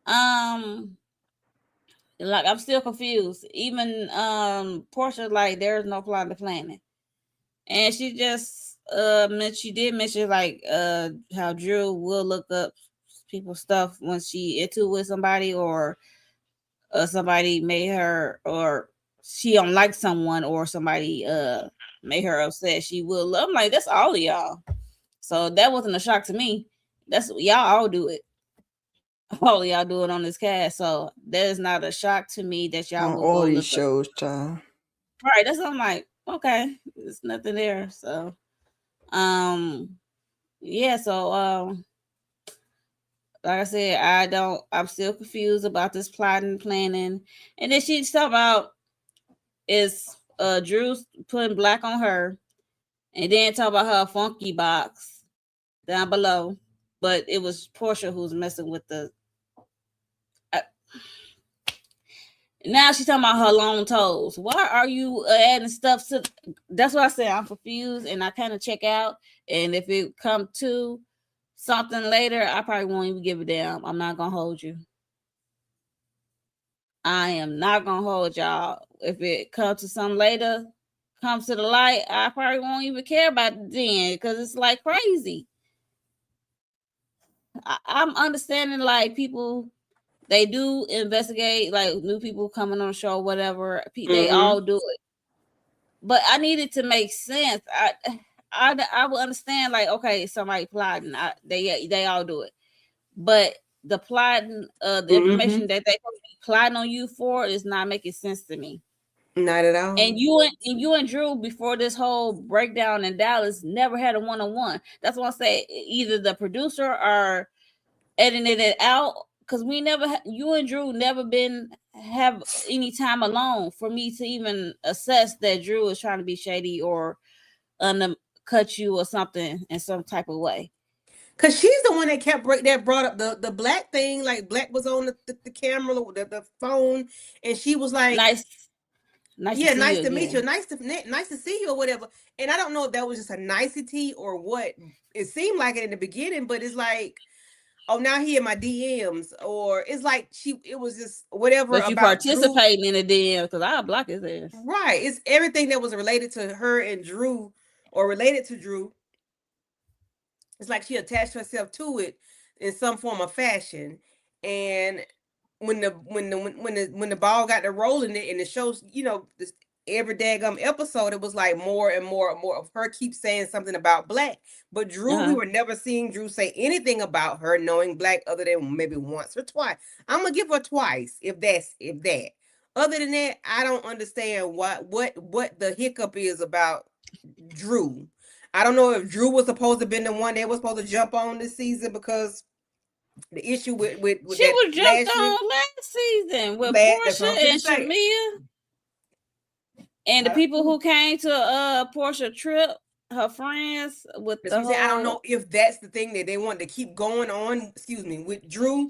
um, Like I'm still confused. Even Portia, like there's no plot to planning. And she just she did mention like how Drew will look up people's stuff when she into with somebody, or somebody made her, or she don't like someone, or somebody made her upset. She will. I'm like, that's all of y'all. So that wasn't a shock to me. That's y'all all do it. All of y'all do it on this cast. So that is not a shock to me that y'all On will all go these look up. shows, child. Right. That's what I'm like. Okay, there's nothing there. So um yeah. So like I said, I'm still confused about this plotting and planning. And then she's talking about is Drew's putting black on her, and then talk about her funky box down below. But it was Portia who was messing with the. Uh, Now she's talking about her long toes. Why are you adding stuff to? That's what I said. I'm confused, and I kind of check out. And if it come to something later, I probably won't even give a damn. I'm not gonna hold you. I am not gonna hold y'all. If it comes to some later, comes to the light, I probably won't even care about it then, because it's like crazy. I'm understanding like people, they do investigate like new people coming on the show, whatever. They Mm-hmm. all do it, but I needed to make sense. I would understand like, okay, somebody plotting. They all do it, but the plotting, the Mm-hmm. information that they plotting on you for is not making sense to me. Not at all. And you and Drew before this whole breakdown in Dallas never had a one on one. That's why I say either the producer or editing it out, because we never you and Drew never been have any time alone for me to even assess that Drew is trying to be shady or cut you or something in some type of way. Cause she's the one that brought up the black thing. Like black was on the camera, the phone, and she was like, Nice, nice to "Yeah, see nice you to meet you, again. nice to see you, or whatever." And I don't know if that was just a nicety or what. It seemed like it in the beginning, but it's like, oh, now he in my DMs, or it's like it was just whatever But you about Drew. participating in it then, because I'll block his ass. Right. It's everything that was related to her and Drew, or related to Drew. It's like she attached herself to it in some form of fashion. And when the ball got to rolling it, and the shows, this every daggum episode, it was like more and more and more of her keep saying something about black. But Drew, we Uh-huh. were never seeing Drew say anything about her knowing black other than maybe once or twice. I'm gonna give her twice, if that. Other than that, I don't understand what the hiccup is about Drew. I don't know if Drew was supposed to be the one that was supposed to jump on this season, because the issue with She that was jumped last year, on last season with that's what I'm Portia finna and say. Shamia and the I don't people know. who came to Portia trip, her friends with That's the what I'm saying. I don't whole. know if that's the thing that they want to keep going on, excuse me, with Drew,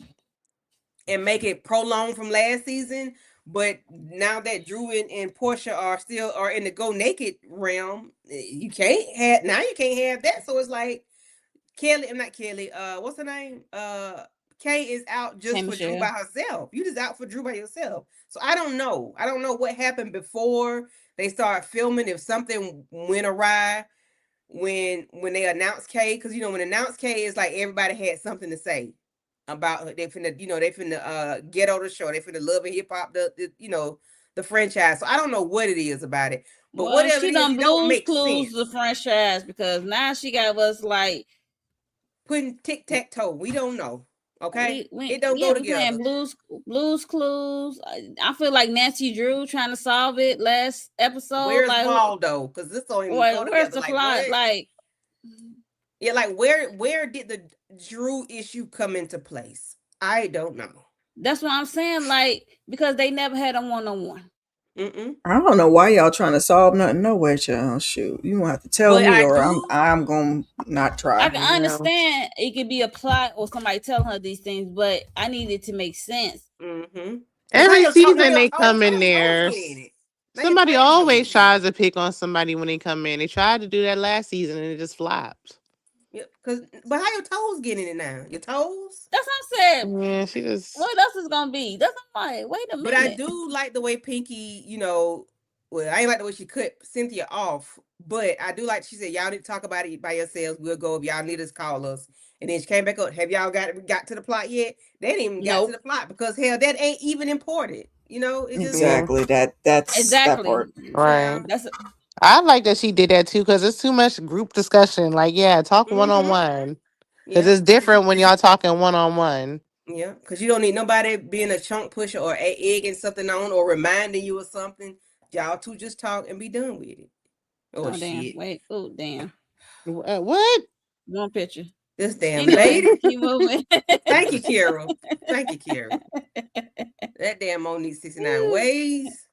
and make it prolonged from last season. But now that Drew and Portia are in the go naked realm, you can't have that. So it's like Kelly, I'm not Kelly. What's her name? Kay is out Hey just for Drew by Michelle. herself. You just out for Drew by yourself. So I don't know. I don't know what happened before they start filming. If something went awry when they announced Kay, because when announced Kay, it's like everybody had something to say about her. They finna ghetto the show. They finna love and hip hop the franchise. So I don't know what it is about it, but Well, whatever she it is, done it don't blues make clues the sense. franchise, because now she got us like Putting tic tac toe, we don't know. Okay, we it don't yeah, go we playing together. blues clues. I feel like Nancy Drew trying to solve it last episode. Where's Like, Waldo? Because this don't even go where's together. the Like plot? what? Like, Yeah, like where did the Drew issue come into place? I don't know. that's what I'm saying. Like, because they never had a one on one. Mm-mm. I don't know why y'all trying to solve nothing no way, child. Shoot, you gonna have to tell But me, I or I'm do. I'm gonna not I try. can Yeah. understand it could be a plot or somebody telling her these things, but I need it to make sense. Mm-hmm. Because Every now season your they come in toes there. get in it. Now your Somebody toes gonna get always in it. tries to pick on somebody when they come in. They tried to do that last season and it just flopped. Yeah, but how your toes getting in it now? Your toes? That's what I said. Yeah, she just What else is gonna be? That's I'm like, wait a But I minute. do like the way Pinky, well, I ain't like the way she cut Cynthia off, but I do like she said, y'all need to talk about it by yourselves. We'll go if y'all need us, call us. And then she came back up. Have y'all got to the plot yet? They didn't even got to Nope. the plot because hell, that ain't even important. It just yeah, Exactly. That's that Exactly. part. right. yeah. That's I like that she did that too because it's too much group discussion. Like, yeah, talk one on Mm-hmm. one because Yeah. it's different when y'all talking one on one. Yeah. Because you don't need nobody being a chunk pusher or egging something on or reminding you of something. Y'all two just talk and be done with it. Oh oh damn. shit. Wait. Oh damn. What? One picture. This damn Anyway, lady. keep moving. Thank you, Kira. Thank you, Kira. That damn Monique 69 ways.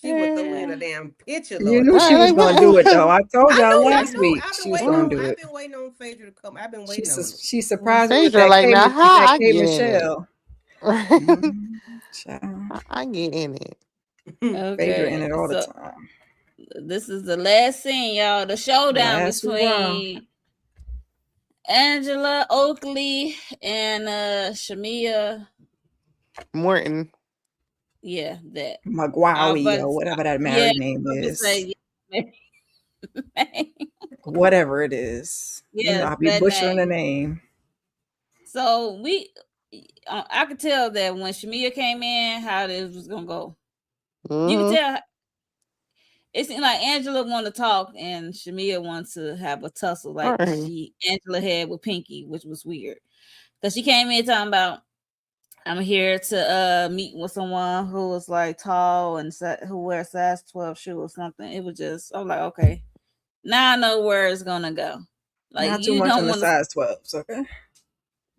She would throw in a damn picture, You Lord knew she Jesus. was Like gonna do it though. what? I told I y'all know, I last know. week she was gonna do I've it. been waiting on Phaedra to come. I've been She waiting on it. she Well, surprised me with Phaedra, like now how That I K get in it? Michelle. I Child. get in it. Phaedra in okay. it all the So time. this is the last scene, y'all. The showdown Last hurrah. between Angela Oakley and Shamia. Morton. Yeah, that. I was Magwawi about or to, whatever that yeah, married name I was about to is. say yeah. Whatever it is. You know, Yes, I'll be that butchering the name. name. So I could tell that when Shamia came in, how this was gonna go. You could Mm-hmm. tell it seemed like Angela wanted to talk and Shamia wanted to have a tussle All like right. Angela had with Pinky, which was weird. Cause she came in talking about I'm here to meet with someone who was like tall and who wears size 12 shoe or something. It was just I was like, okay, now I know where it's gonna go. Like Not too you much don't on the want to. size 12s, okay?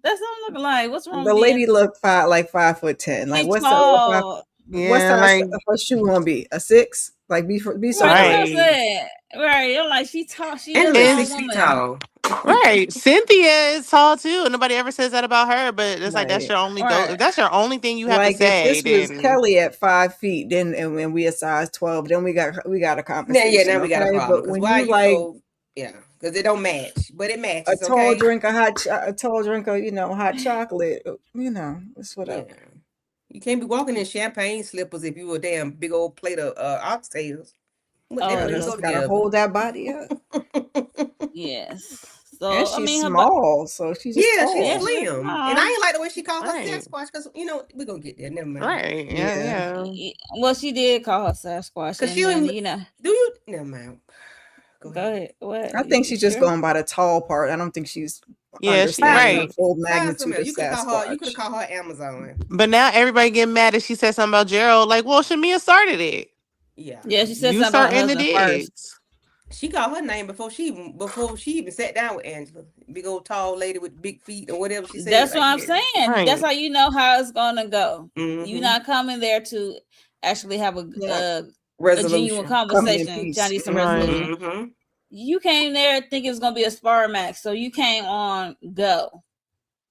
That's what I'm looking like. What's wrong The with being lady looked 5'10". Like she's what's the tall? what Yeah, size like her shoe gonna be? A 6? Like be Right, that's what I'm surprised. right. saying. Right, I'm like she tall. She is a Angela's tall And 6 feet woman. tall. right. Cynthia is tall too. And nobody ever says that about her, but it's like that's Right. your only go Right. if that's your only thing you have to Like if say, this was then Kelly at 5 feet, then and when we a size 12, then we got a Now conversation, we got a okay? problem. But Because when why are you you like so, yeah, because it don't match. But it a matches, tall okay? drink of a tall drink of hot chocolate, it's Yeah. whatever. You can't be walking in champagne slippers if you a damn big old plate of oxtails. What they Oh don't Gotta even go yes, gotta together. hold that body up. yes. And So I she's mean, small, so she's just Yeah, she's yeah, tall. she was slim. And I small. ain't like the way she called her right. Sasquatch because, we're going to get there. Never mind. Right. Yeah, Yeah. yeah. Well, she did call her Sasquatch, Because she and don't then even, do you? Never mind. Go go ahead. ahead. What? I think You she's just sure? going by the tall part. I don't think she's Yeah, she Find understanding the right. some. full Find some magnitude else. of You could have Sasquatch. called her Amazon. But now everybody getting mad that she said something about Gerald. Like, well, Shamia started it. Yeah. Yeah, she said You something about her starting the husband first. digs. She called her name before she even sat down with Angela. Big old tall lady with big feet or whatever she said. That's what Like, I'm yeah. saying. That's Right. how you know how it's gonna go. You're Mm-hmm. not coming there to actually have Yeah. a genuine Resolution. Coming in conversation, trying to peace. get some Right. resolution. Mm-hmm. You came there thinking it was gonna be a spar match, so you came on go.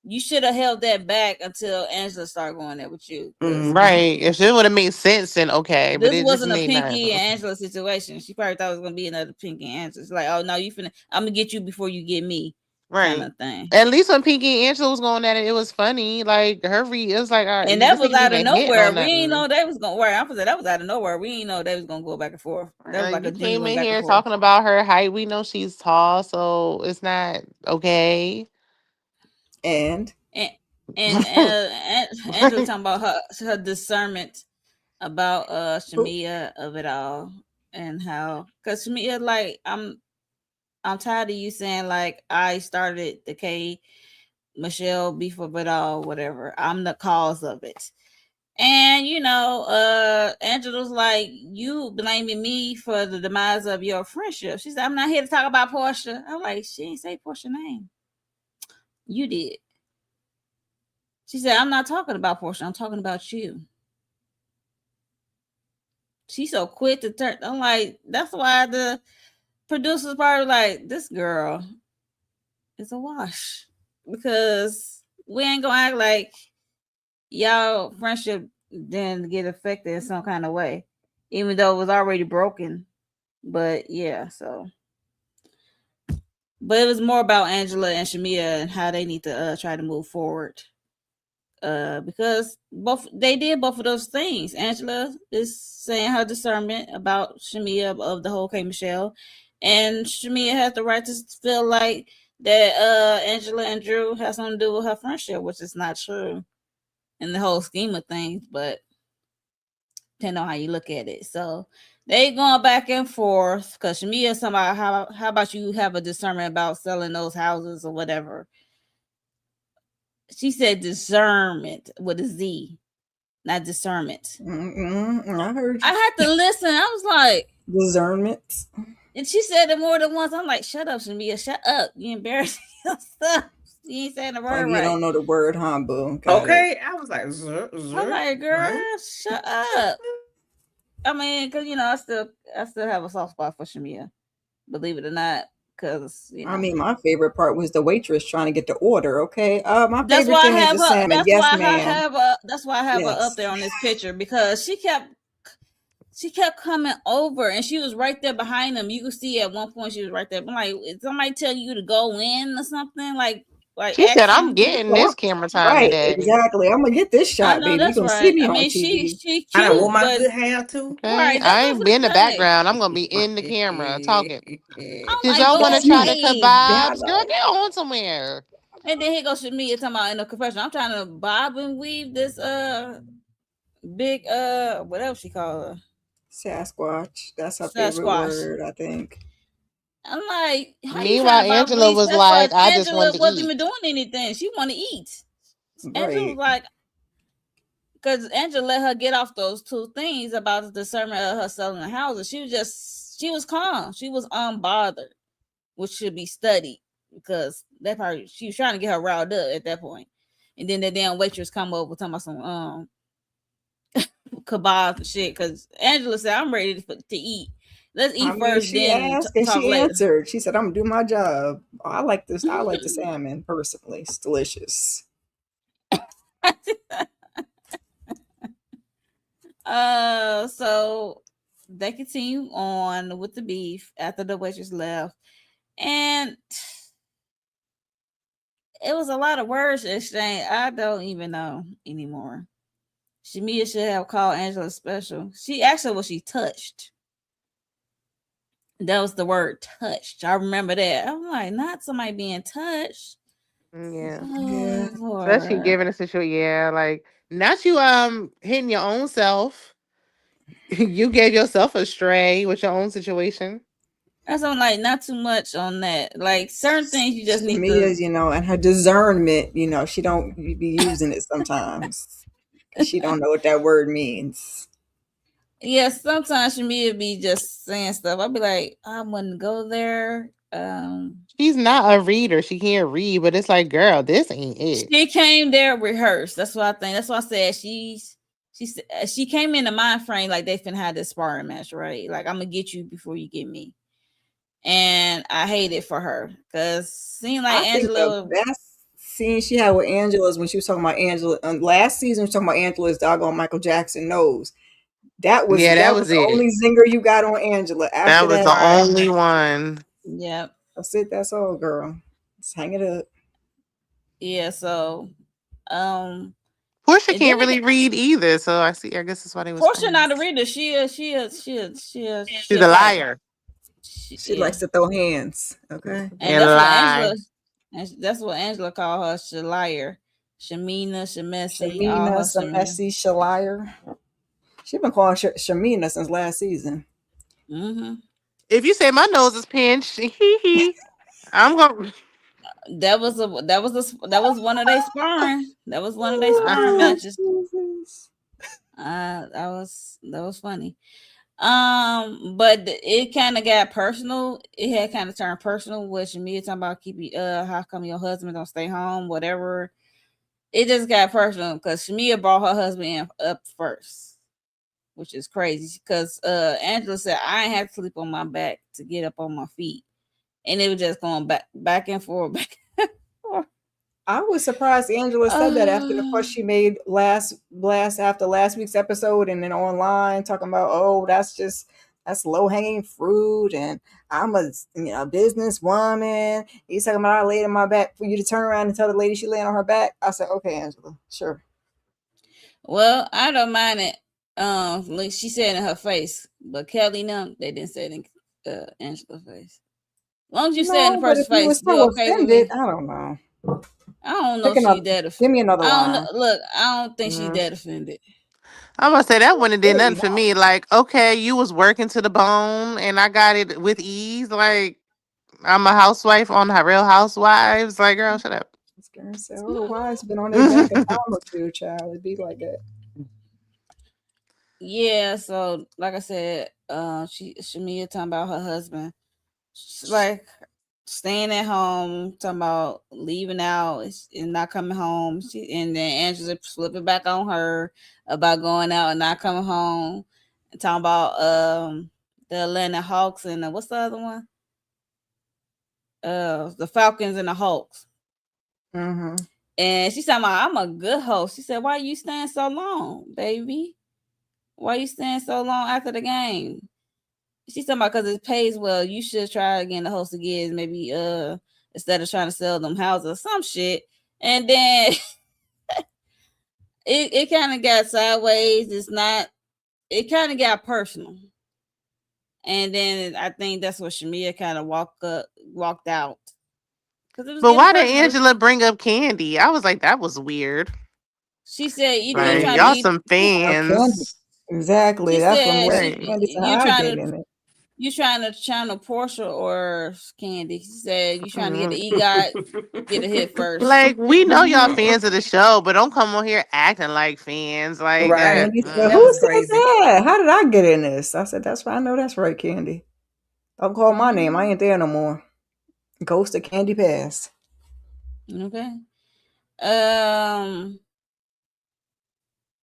You should have held that back until Angela started going there with you, because Mm-hmm. Right. If it would have made sense, then okay. But this it just wasn't a made Pinky none. and Angela situation. She probably thought it was gonna be another Pinky and Angela. It's like, oh no, you finna, I'm gonna get you before you get me, kind Right. of thing. At least when Pinky and Angela was going at it, it was funny. Like it was like, all right, And that this was niggas out of even hitting nowhere. on We ain't nothing. know they was gonna work. I'm gonna say that was out of nowhere. We ain't know they was gonna go back and forth. That was Like like a you came genuine in back and here forth. talking about her height. We know she's tall, so it's not okay. And And Angela talking about her discernment about who Shamia of it all, and how, because Shamia, like, I'm tired of you saying like I started the K Michelle beef of it all, whatever. I'm the cause of it. And Angela's like, you blaming me for the demise of your friendship. She said, I'm not here to talk about Portia. I'm like, she ain't say Portia name. You did. She said, I'm not talking about Portia. I'm talking about you. She's so quick to turn. I'm like, that's why the producers probably like, this girl is a wash. Because we ain't gonna act like y'all friendship didn't get affected in some kind of way. Even though it was already broken. But yeah, so but it was more about Angela and Shamia and how they need to try to move forward. Because both they did both of those things. Angela is saying her discernment about Shamia of the whole K Michelle, and Shamia has the right to feel like that Angela and Drew has something to do with her friendship, which is not true in the whole scheme of things, but depending on how you look at it. So they going back and forth because Shamia somebody how about you have a discernment about selling those houses or whatever. She said discernment with a Z, not discernment. I heard I you. had to listen. I was like, Discernment. and she said it more than once. I'm like, shut up, Shamia, shut up. You embarrassing yourself. You ain't saying the Like word you right. don't know the word, huh, boo? Got it. Okay, I was like, I'm like, girl, what? shut up. I mean, cause I still have a soft spot for Shamia, believe it or not, cause I mean, my favorite part was the waitress trying to get the order. Okay. My that's favorite why I thing is have the her. salmon. Yes, ma'am. That's why I have her up Yes. there on this picture because she kept coming over and she was right there behind them. You could see at one point she was right there. I'm like, is somebody tell you to go in or something? Like She said, "I'm action. getting So this camera time right, today." exactly. I'm gonna get this I shot, know baby. You're that's gonna see right. me I on mean, she TV. she I done wore cute, my but good hair too. Okay, right. That's I what I ain't was be in the gonna say. background. I'm gonna be in the camera talking. I'm Did like, y'all You want go to see try me the away. behind kebabs, girl? the Get on somewhere. And then he goes to me and talking about in the confession. I'm trying to bob and weave this big what else she call her Sasquatch. That's her favorite Sasquatch. word, I think. I'm like, how you trying Meanwhile, to bob and Angela weave was Sasquatch? like, "I just Angela wanted to wasn't eat." even doing anything. She want to eat. Angela was Right. like, because Angela let her get off those two things about the discernment of her selling the houses. She was calm. She was unbothered, which should be studied because that part she was trying to get her riled up at that point. And then the damn waitress come over talking about some kebabs and shit. Because Angela said, "I'm ready to eat. Let's I eat mean, first, she then asked and talk she later." answered. She said, "I'm gonna do my job." I like this. I like the salmon personally. It's delicious. So they continue on with the beef after the waitress left, and it was a lot of words exchanged. I don't even know anymore. Shamia should have called Angela special. She actually was she touched. That was the word touched. I remember that. I'm like, not somebody being touched. Yeah, Yeah. Oh especially Lord. giving a situation. Yeah, like not you hitting your own self. You gave yourself a stray with your own situation. That's I'm like not too much on that. Like certain things you just need to. Shamia's, and her discernment, she don't be using it sometimes because she don't know what that word means. Yeah, sometimes Shamia be just saying stuff. I'll be like, I wouldn't go there. She's not a reader. She can't read, but it's like, girl, this ain't it. She came there rehearsed. That's what I think. That's why I said she came in the mind frame like they finna have this sparring match, right? Like I'm gonna get you before you get me. And I hate it for her because seemed like I think the Angela. best scene she had with Angela is when she was talking about Angela. Last season, she was talking about Angela's doggone Michael Jackson nose. That was Yeah, that that was was the it. only zinger you got on Angela. That After was that, the I only one. Yep. that's it. That's all, girl. Just hang it up. Yeah. So, um, Portia and then can't really read either, so I see. I guess that's why they was Portia not a friends. reader. She She's a a fighter. liar She Yeah. likes to throw hands. Okay. And and that's what Angela. lie. And that's what Angela called her. She liar. Shamina, Shamesi, all Shamina, her Shamina. Samesi, Shaliar. She been calling Shamina since last season. Mm-hmm. If you say my nose is pinched, hee hee, I'm gonna. That was one of their sparring. That was one of their sparring Oh, matches. Jesus. That was funny. But it kind of got personal. It had kind of turned personal with Shamia talking about how come your husband don't stay home, whatever. It just got personal because Shamia brought her husband up first, which is crazy. Because Angela said I ain't have to sleep on my back to get up on my feet, and it was just going back and forth, back and forth. I was surprised Angela said that after the fuss she made last after last week's episode and then online talking about, oh, That's low hanging fruit, and I'm a businesswoman. He's talking about I laid on my back for you to turn around and tell the lady she laying on her back. I said, okay, Angela, sure. Well, I don't mind it. Like she said in her face, but Kelly, no, they didn't say it in Angela's face. As long as you say it in the No, but person's if you were face, you so okay with offended, me. I don't know. I don't know Pick if she another. that. Give me another I don't know. line. Look, I don't think she Mm, that offended. I'm gonna say that wouldn't have did nothing clearly for not. me. Like, okay, you was working to the bone, and I got it with ease. Like, I'm a housewife on Real Housewives. Like, girl, shut up. I was gonna say, oh, the wives been on their back a time or two, child. It be like that. Yeah. So, like I said, Shamia talking about her husband. She's like staying at home, talking about leaving out and not coming home. And then Angela flipping back on her about going out and not coming home. And talking about the Atlanta Hawks and what's the other one? The Falcons and the Hawks. Mm-hmm. And she's talking about I'm a good host. She said, "Why you staying so long, baby? Why you staying so long after the game?" She's talking about because it pays well. You should try again to host again, maybe instead of trying to sell them houses or some shit. And then it kind of got sideways. It's not. It kind of got personal. And then I think that's what Shamia kind of walked out because it was But getting why did personal. Angela bring up Candy? I was like, that was weird. She said, "You Like, Right. trying to y'all be." some Now, Candy. fans. Exactly. She That's when said, where Right. "She Candy said, you I trying get to in it. you trying to channel Portia or Candy?" She said, "You trying to get the Mhm. EGOT, get a hit first." Like, we know y'all fans of the show, but don't come on here acting like fans. Like Right. that. Candy said, That who was said crazy. that? How did I get in this? I said, that's right. I know that's right, Candy. Don't call my name. I Mhm. ain't there no more. Ghost of Candy Pass. Okay. Um,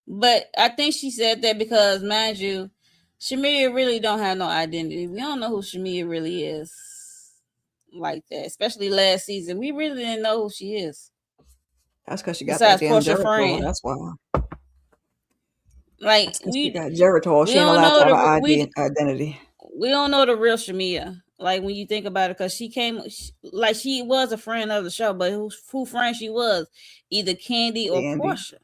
but I think she said that because, mind you, Shamia really don't have no identity. We don't know who Shamia really is like that. Especially last season, we really didn't know who she is. That's because she got that Besides damn Portia Jericho. friend, That's why. like That's because she got Jericho. we She ain't don't allowed to know have an the ID identity. we don't know the real Shamia. Like when you think about it, because like she was a friend of the show, but who friend she was, either Candy or Candy. Portia.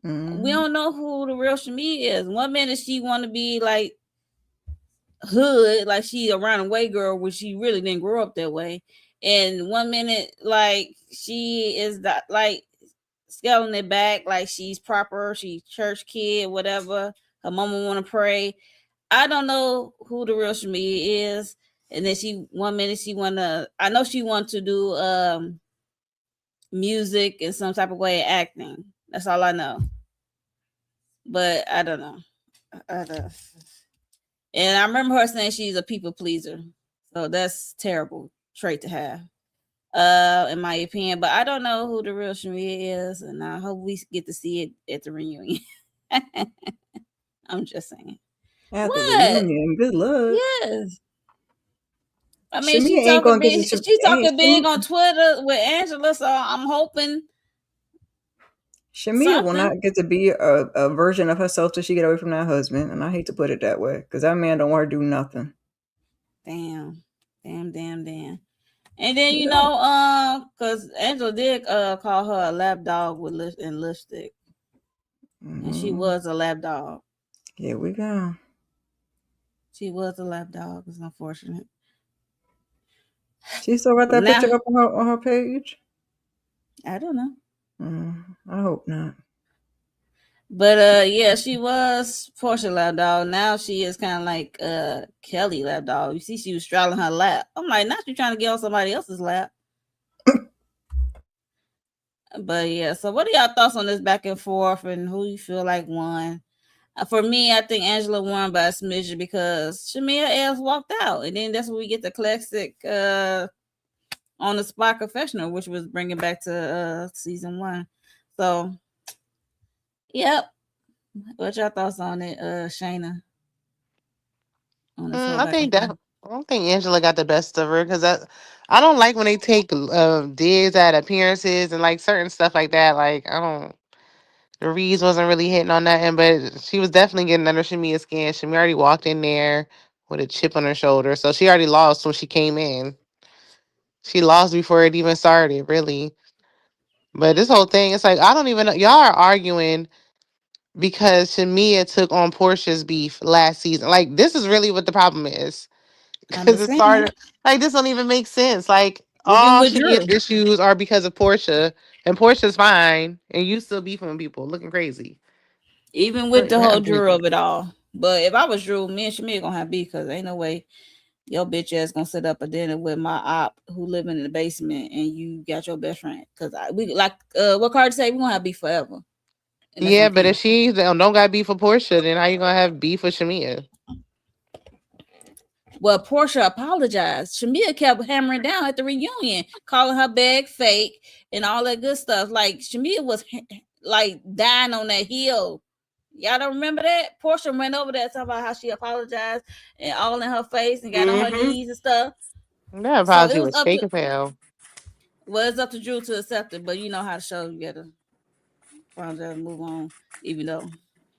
We Mm-hmm. don't know who the real Shamia is. One minute she want to be like hood, like she a runaway girl, which she really didn't grow up that way. And one minute, like she is that like scaling it back, like she's proper, she's church kid, whatever. Her mama want to pray. I don't know who the real Shamia is. And then she one minute she wanna I know she want to do music in some type of way acting. That's all I know. But I don't know. I don't. And I remember her saying she's a people pleaser. So that's terrible trait to have. In my opinion. But I don't know who the real Shamia is, and I hope we get to see it at the reunion. I'm just saying. At the What? reunion. Good luck. Yes. I mean, Shamia ain't gonna get to. She Ain't talking big on Twitter with Angela, so I'm hoping Shamia will something. not get to be a version of herself till she get away from that husband. And I hate to put it that way, because that man don't want her to do nothing. Damn, damn. And then He don't. cause Angela did call her a lap dog with and lipstick, and she Mm-hmm. was a lap dog. Here we go. She was a lap dog. It's unfortunate. She still got But that now picture up on her page. I don't know. I hope not. But yeah, she was Portia lap dog. Now she is kind of like Kelly lap dog. You see, she was straddling her lap. I'm like, not you trying to get on somebody else's lap. But yeah, so what are y'all thoughts on this back and forth and who you feel like won? For me, I think Angela won by a smidgen because Shamia else walked out, and then that's when we get the classic on the spot confessional, which was bringing back to season one. So, yep. What y'all thoughts on it, Shayna, on this whole I back and think forth? that I don't think Angela got the best of her because I don't like when they take digs at appearances and like certain stuff like that. Like I don't. The Reeds wasn't really hitting on that end, but she was definitely getting under Shamia's skin. Shami already walked in there with a chip on her shoulder. So she already lost when she came in. She lost before it even started, really. But this whole thing, it's like I don't even know. Y'all are arguing because Shamia took on Portia's beef last season. Like this is really what the problem is. I Because it understand. started like this don't even make sense. Like Even all with Shamia's Drew. issues are because of Portia, and Portia's fine, and you still beefing with people, looking crazy. Even with Like, the whole that Drew bitch- of it all. But if I was Drew, me and Shamir gonna have beef because ain't no way your bitch ass gonna set up a dinner with my op who living in the basement and you got your best friend. Cause we like what Cardi say, we gonna have beef forever. And that's Yeah, on but if P. she don't got beef with Portia, then how you gonna have beef with Shamia? Well, Portia apologized. Shamia kept hammering down at the reunion, calling her bag fake and all that good stuff. Like Shamia was like dying on that hill. Y'all don't remember that? Portia went over there talking about how she apologized and all in her face and got on her Mm-hmm. knees and stuff. That So apology it was was up fake to as hell. it's up to Drew to accept it, but you know how the show you gotta apologize and move on, even though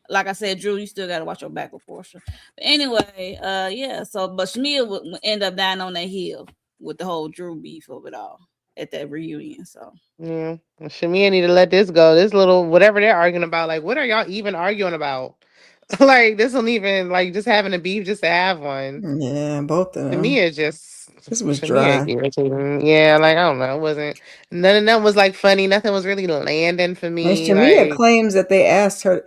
like I said, Drew, you still gotta watch your back with Portia. But anyway, yeah. So, but Shamia would end up dying on that hill with the whole Drew beef of it all at that reunion. So, Yeah, well, Shamia need to let this go. This little whatever they're arguing about, like, what are y'all even arguing about? Like, this don't even like just having a beef just to have one. Yeah, both of them. Shamia just This was Shamia dry. irritating. Yeah, like I don't know. It wasn't none of them was like funny. Nothing was really landing for And me. Shamia Like, claims that they asked her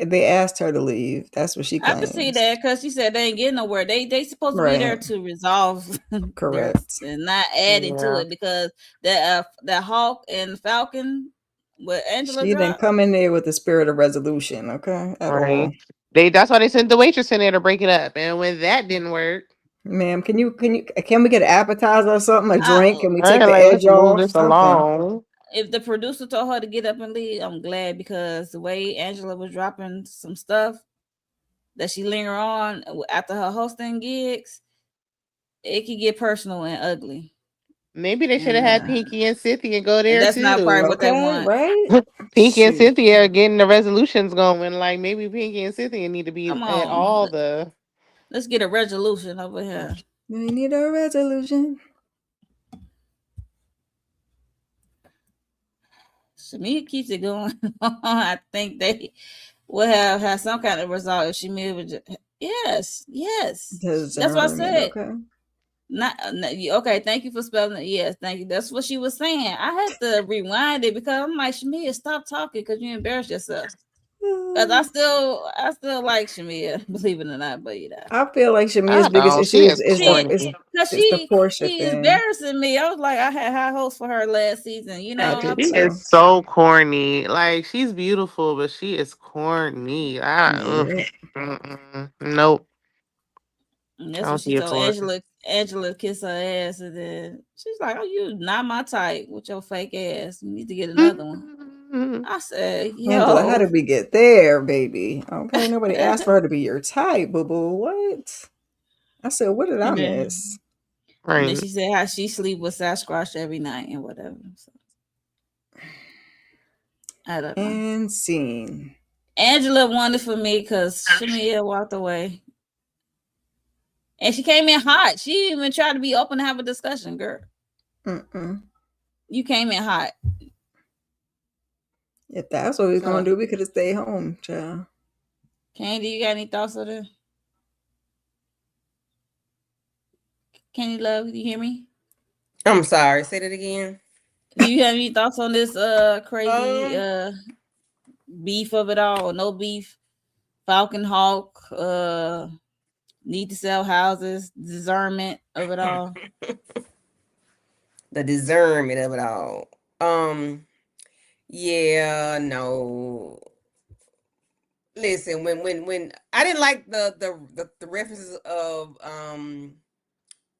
to leave. That's what she I could see claims. that because she said they ain't getting nowhere. They supposed to be there Right. to resolve this Correct. and not adding to yeah, it because that Hawk and Falcon with Angela She didn't dropped. come in there with the spirit of resolution, okay? At right. all. That's why they sent the waitress in there to break it up. And when that didn't work, Ma'am, can we get an appetizer or something, a I, drink? Can we I take ain't the like let's edge move off? this Something. along. if the producer told her to get up and leave, I'm glad because the way Angela was dropping some stuff that she linger on after her hosting gigs, it could get personal and ugly. Maybe they should have And had Pinky and Cynthia go and there that's not probably too. what they Okay, want. right? Pinky and Shoot. Cynthia are getting the resolutions going. Like maybe Pinky and Cynthia need to be Come at on, all the. let's get a resolution over here. We need a resolution. Shamia keeps it going. I think they will have some kind of result if Shamia would yes, yes. That's what I Discernment, said. okay? Okay. Thank you for spelling it. Yes, thank you. That's what she was saying. I had to rewind it because I'm like, Shamia, stop talking because you embarrassed yourself. Cause I still like Shamia, believe it or not, but you know, I feel like Shamia's I biggest don't know. issue She is, is is the she is corny. cause it's the Portia she thing. embarrassing me. I was like, I had high hopes for her last season. You I know, did She is too. so corny. Like she's beautiful, but she is corny. Yeah. Nope. and I that's what don't she see it told for her. Angela kiss her ass, and then she's like, "Oh, you not my type with your fake ass. You need to get another one." I said, Angela, how "Yo." did we get there, baby? Okay, nobody asked for her to be your type, boo boo. What? I said, what did I and then miss? and then Right. she said how she sleep with Sasquatch every night and whatever. So I don't know. And scene. Angela won it for me because Shamia walked away. And she came in hot. She didn't even tried to be open to have a discussion, girl. Mm-mm. You came in hot. If that's what we was So, gonna do, we could have stayed home, child. Candy, you got any thoughts on this? Candy Love, you hear me? I'm sorry. Say that again. Do you have any thoughts on this crazy Um, beef of it all or no beef? Falcon Hawk, need to sell houses, discernment of it all. the discernment of it all. Yeah, no. Listen, when I didn't like the references of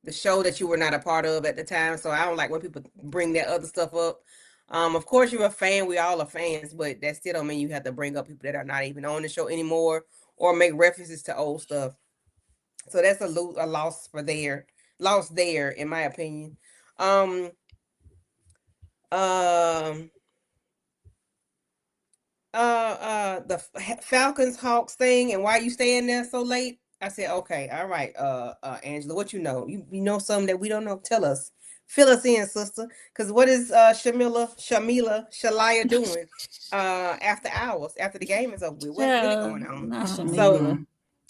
the show that you were not a part of at the time, so I don't like when people bring that other stuff up. Of course you're a fan, we all are fans, but that still don't mean you have to bring up people that are not even on the show anymore or make references to old stuff. So that's a loss for loss there, in my opinion. Um, um, the Falcons Hawks thing, and why you staying there so late? I said, okay, all right, Angela, what you know? You know something that we don't know? Tell us. Fill us in, sister. Cause what is Shalaya doing after hours, after the game is over with? What's really Child, going on? not So Shamila.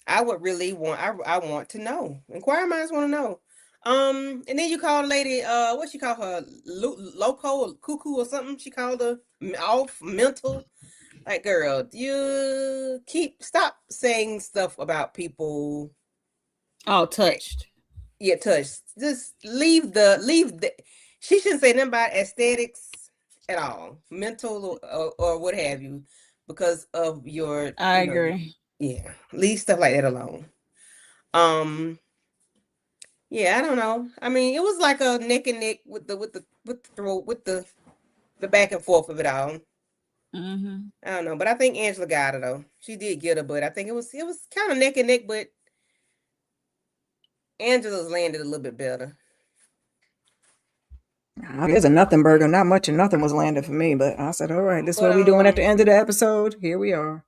I would really want I want to know. Inquiring minds want to know. And then you call the lady, what she call her, loco or cuckoo or something. She called her off mental. Like, girl, you stop saying stuff about people. Oh, touched. Yeah, touch. Just leave the. She shouldn't say nothing about aesthetics at all, mental or what have you, because of your, I agree. yeah, leave stuff like that alone. Um, yeah, I don't know. I mean, it was like a neck and neck with the throat with the back and forth of it all. Mm-hmm. I don't know, but I think Angela got her though. She did get her, but I think it was kind of neck and neck, but Angela's landed a little bit better. There's a nothing burger. Not much of nothing was landed for me, but I said, all right, this is But what we doing at the end of the episode. Here we are.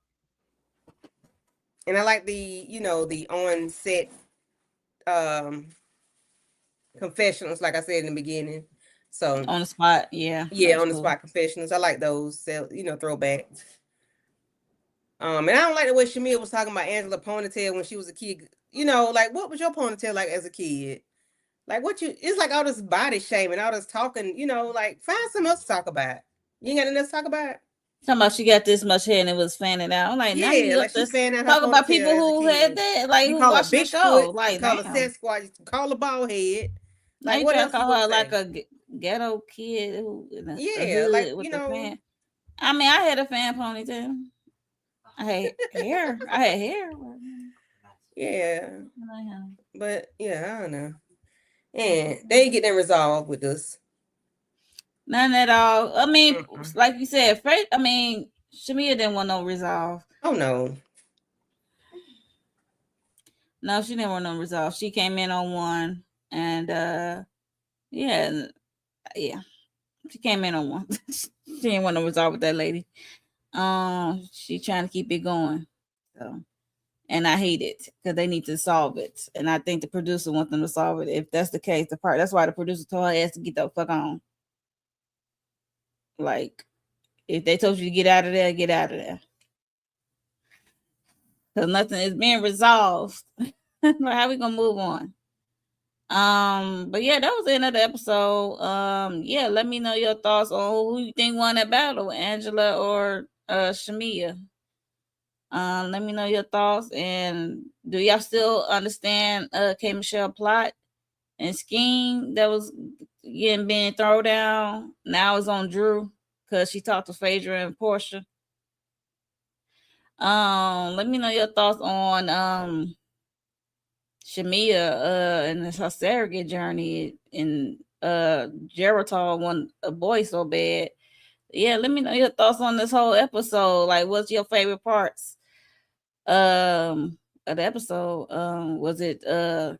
and I like the on set um confessionals, like I said in the beginning. So On the spot. Yeah, that yeah, was on the cool. spot confessionals. I like those, throwbacks. And I don't like the way Shamia was talking about Angela ponytail when she was a kid. Like, what was your ponytail like as a kid? Like, it's like all this body shaming, all this talking, like, find something else to talk about. You ain't got nothing else to talk about? Talking about she got this much hair and it was fanning out. I'm like, now Yeah, you like up she to fanning out her talk about people ponytail as a who had kid. that, like You who call her watching the Bigfoot, show. you Like, call her damn. Sasquatch, you call her bald head. Now Like, you what try to else you call gonna her like say? a ghetto kid who in a Yeah, like, hood with the fan. I mean, I had a fan ponytail. I had hair. I had hair. yeah. But yeah, I don't know. And they ain't get that resolved with us. None at all. I mean, Mm-mm. like you said, I mean, Shamia didn't want no resolve. Oh no. No, she didn't want no resolve. She came in on one, and yeah, yeah, she came in on one. She didn't want no resolve with that lady. She trying to keep it going. So, and I hate it because they need to solve it, and I think the producer wants them to solve it. If that's the case, that's why the producer told her ass to get the fuck on. Like, if they told you to get out of there, get out of there. Because nothing is being resolved. How we gonna move on? But yeah, that was the end of the episode. Yeah, let me know your thoughts on who you think won that battle, Angela or Shamia. Let me know your thoughts, and do y'all still understand K Michelle plot and scheme that was getting being thrown down? Now it's on Drew because she talked to Phaedra and Portia. Let me know your thoughts on Shamia and her surrogate journey and Geritol want a boy so bad. Yeah, let me know your thoughts on this whole episode. Like, what's your favorite parts of the episode? Was it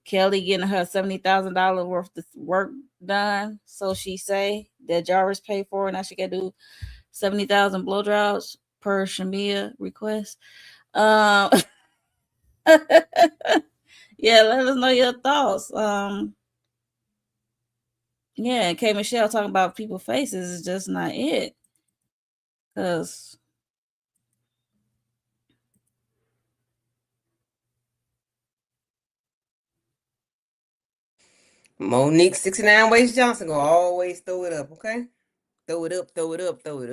Kelly getting her $70,000 worth of work done? So she say that Jarvis paid for, and now she can do 70,000 blowjobs per Shamia request. Um, yeah, let us know your thoughts. Yeah, and K Michelle talking about people's faces is just not it. Cause Monique 69 Ways Johnson gonna always throw it up, okay? Throw it up, throw it up, throw it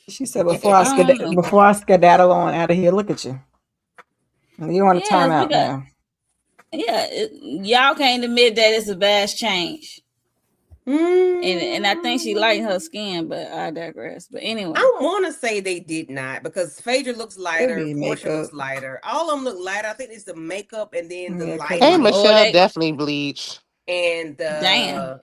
She said, I don't know. before I skedaddle on out of here, look at you. You want a Yes, timeout because now. yeah, y'all can't admit that it's a vast change. up. And I think she liked her skin, but I digress. But anyway. I want to say they did not because Phaedra looks Could lighter, be Portia makeup. looks lighter. All of them look lighter. I think it's the makeup and then the Yeah, it could Hey, lighting be. Oh, Michelle they definitely bleached. and damn. the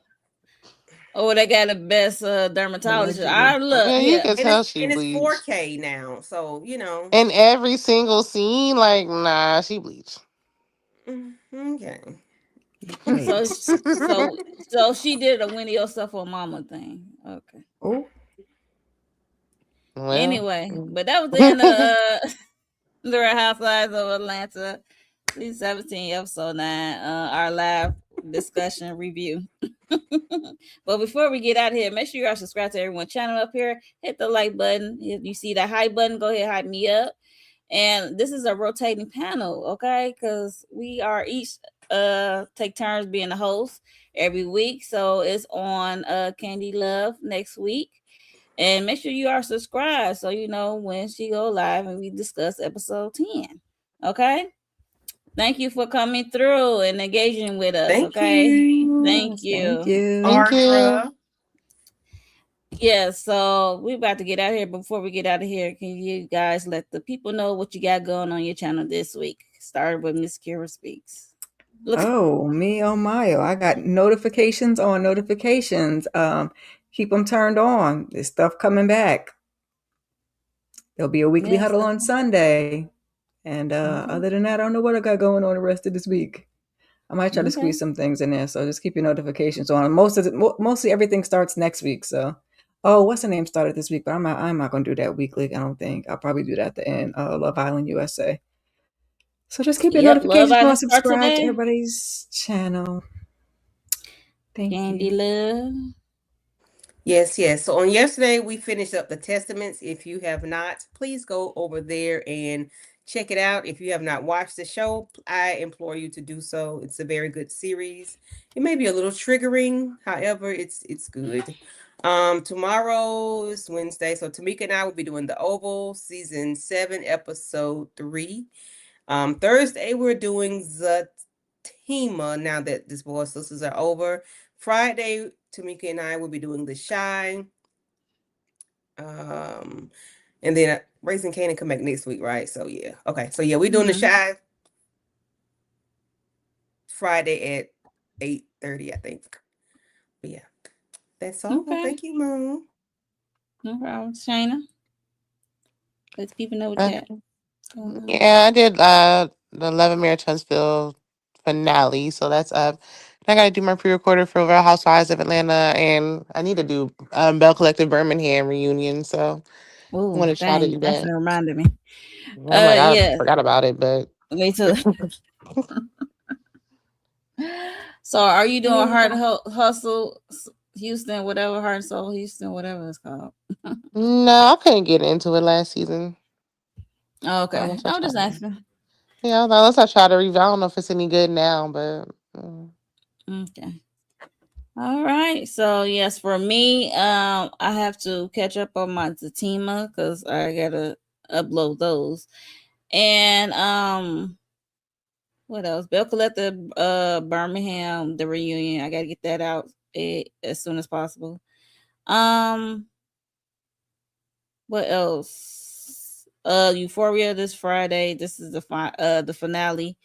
Oh, they got the best dermatologist. I Allegedly. look Yeah, you here. can and tell it's she and it's bleached. 4K now, so In every single scene, like, nah, she bleached. okay. So Yikes. so so she did a Winnie yourself for mama thing. Okay. Oh, Well. Anyway, but that was the end of the Real Housewives of Atlanta. Season 17, episode 9, our live discussion review. But before we get out of here, make sure you are subscribed to everyone's channel up here. Hit the like button. If you see that hype button, go ahead, hype me up. And this is a rotating panel, okay? Because we are each take turns being the host every week. So it's on Candy Love next week. And make sure you are subscribed so you know when she go live and we discuss episode 10. Okay? Thank you for coming through and engaging with us, Thank okay? Thank you, Thank you. you. Thank you. Ardra. Yeah, so we about to get out of here. Before we get out of here, can you guys let the people know what you got going on your channel this week? Started with Miss Kira Speaks. Look, Oh, me oh my, oh, I got notifications on notifications. Keep them turned on. There's stuff coming back. There'll be a weekly yes, huddle on Sunday. And okay. other than that, I don't know what I got going on the rest of this week. I might try to Okay. squeeze some things in there, so just keep your notifications on. Mostly everything starts next week. So, oh, what's the name started this week? But I'm not gonna do that weekly. I don't think I'll probably do that at the end. Love Island USA. So just keep your Yep, Love notifications on. Island start Subscribe to today. everybody's channel. Thank Candy you. Love. Yes, yes. So on yesterday, we finished up the Testaments. If you have not, please go over there and check it out. If you have not watched the show, I implore you to do so. It's a very good series. It may be a little triggering, however, it's good. Tomorrow is Wednesday, so Tamika and I will be doing the Oval season 7, episode 3. Thursday we're doing Zatima now that this Boys Sisters are over. Friday, Tamika and I will be doing the Shy. And then Raising Canaan come back next week, right? So yeah. Okay. So yeah, we're doing the Mm-hmm. Shy Friday at 8:30, I think. But yeah, that's all. Okay. Thank you, Mom. No problem. Shayna, let the people know what you Uh, got going on. yeah, I did the Love and Marriage Huntsville finale, so that's up. I gotta do my pre-recorder for Real Housewives of Atlanta, and I need to do Bell Collective Birmingham reunion. So I'm Oh, gonna try to dang. do That's that. reminded me. I'm like, I Yeah, forgot about it, but me too. So, are you doing Yeah. Hustle Houston, whatever, Heart and Soul Houston, whatever it's called? no, I couldn't get into it last season. Okay, Unless I I'm try just to, asking. yeah, unless I try to review. I don't know if it's any good now, but Okay. All right. So yes, for me, I have to catch up on my Zatima because I gotta upload those. And what else? Bell Collector, Birmingham, the reunion. I gotta get that out as soon as possible. Um, what else? Euphoria this Friday. This is the finale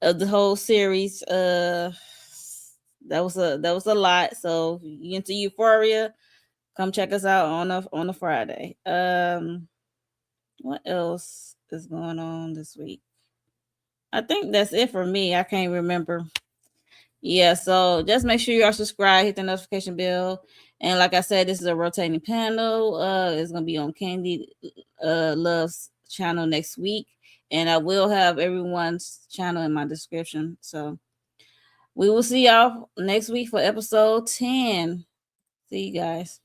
of the whole series. That was a lot. So you into Euphoria? Come check us out on a Friday. What else is going on this week? I think that's it for me. I can't remember. Yeah, so just make sure you are subscribed, hit the notification bell. And like I said, this is a rotating panel. It's gonna be on Candy Love's channel next week. And I will have everyone's channel in my description. So we will see y'all next week for episode 10. See you guys.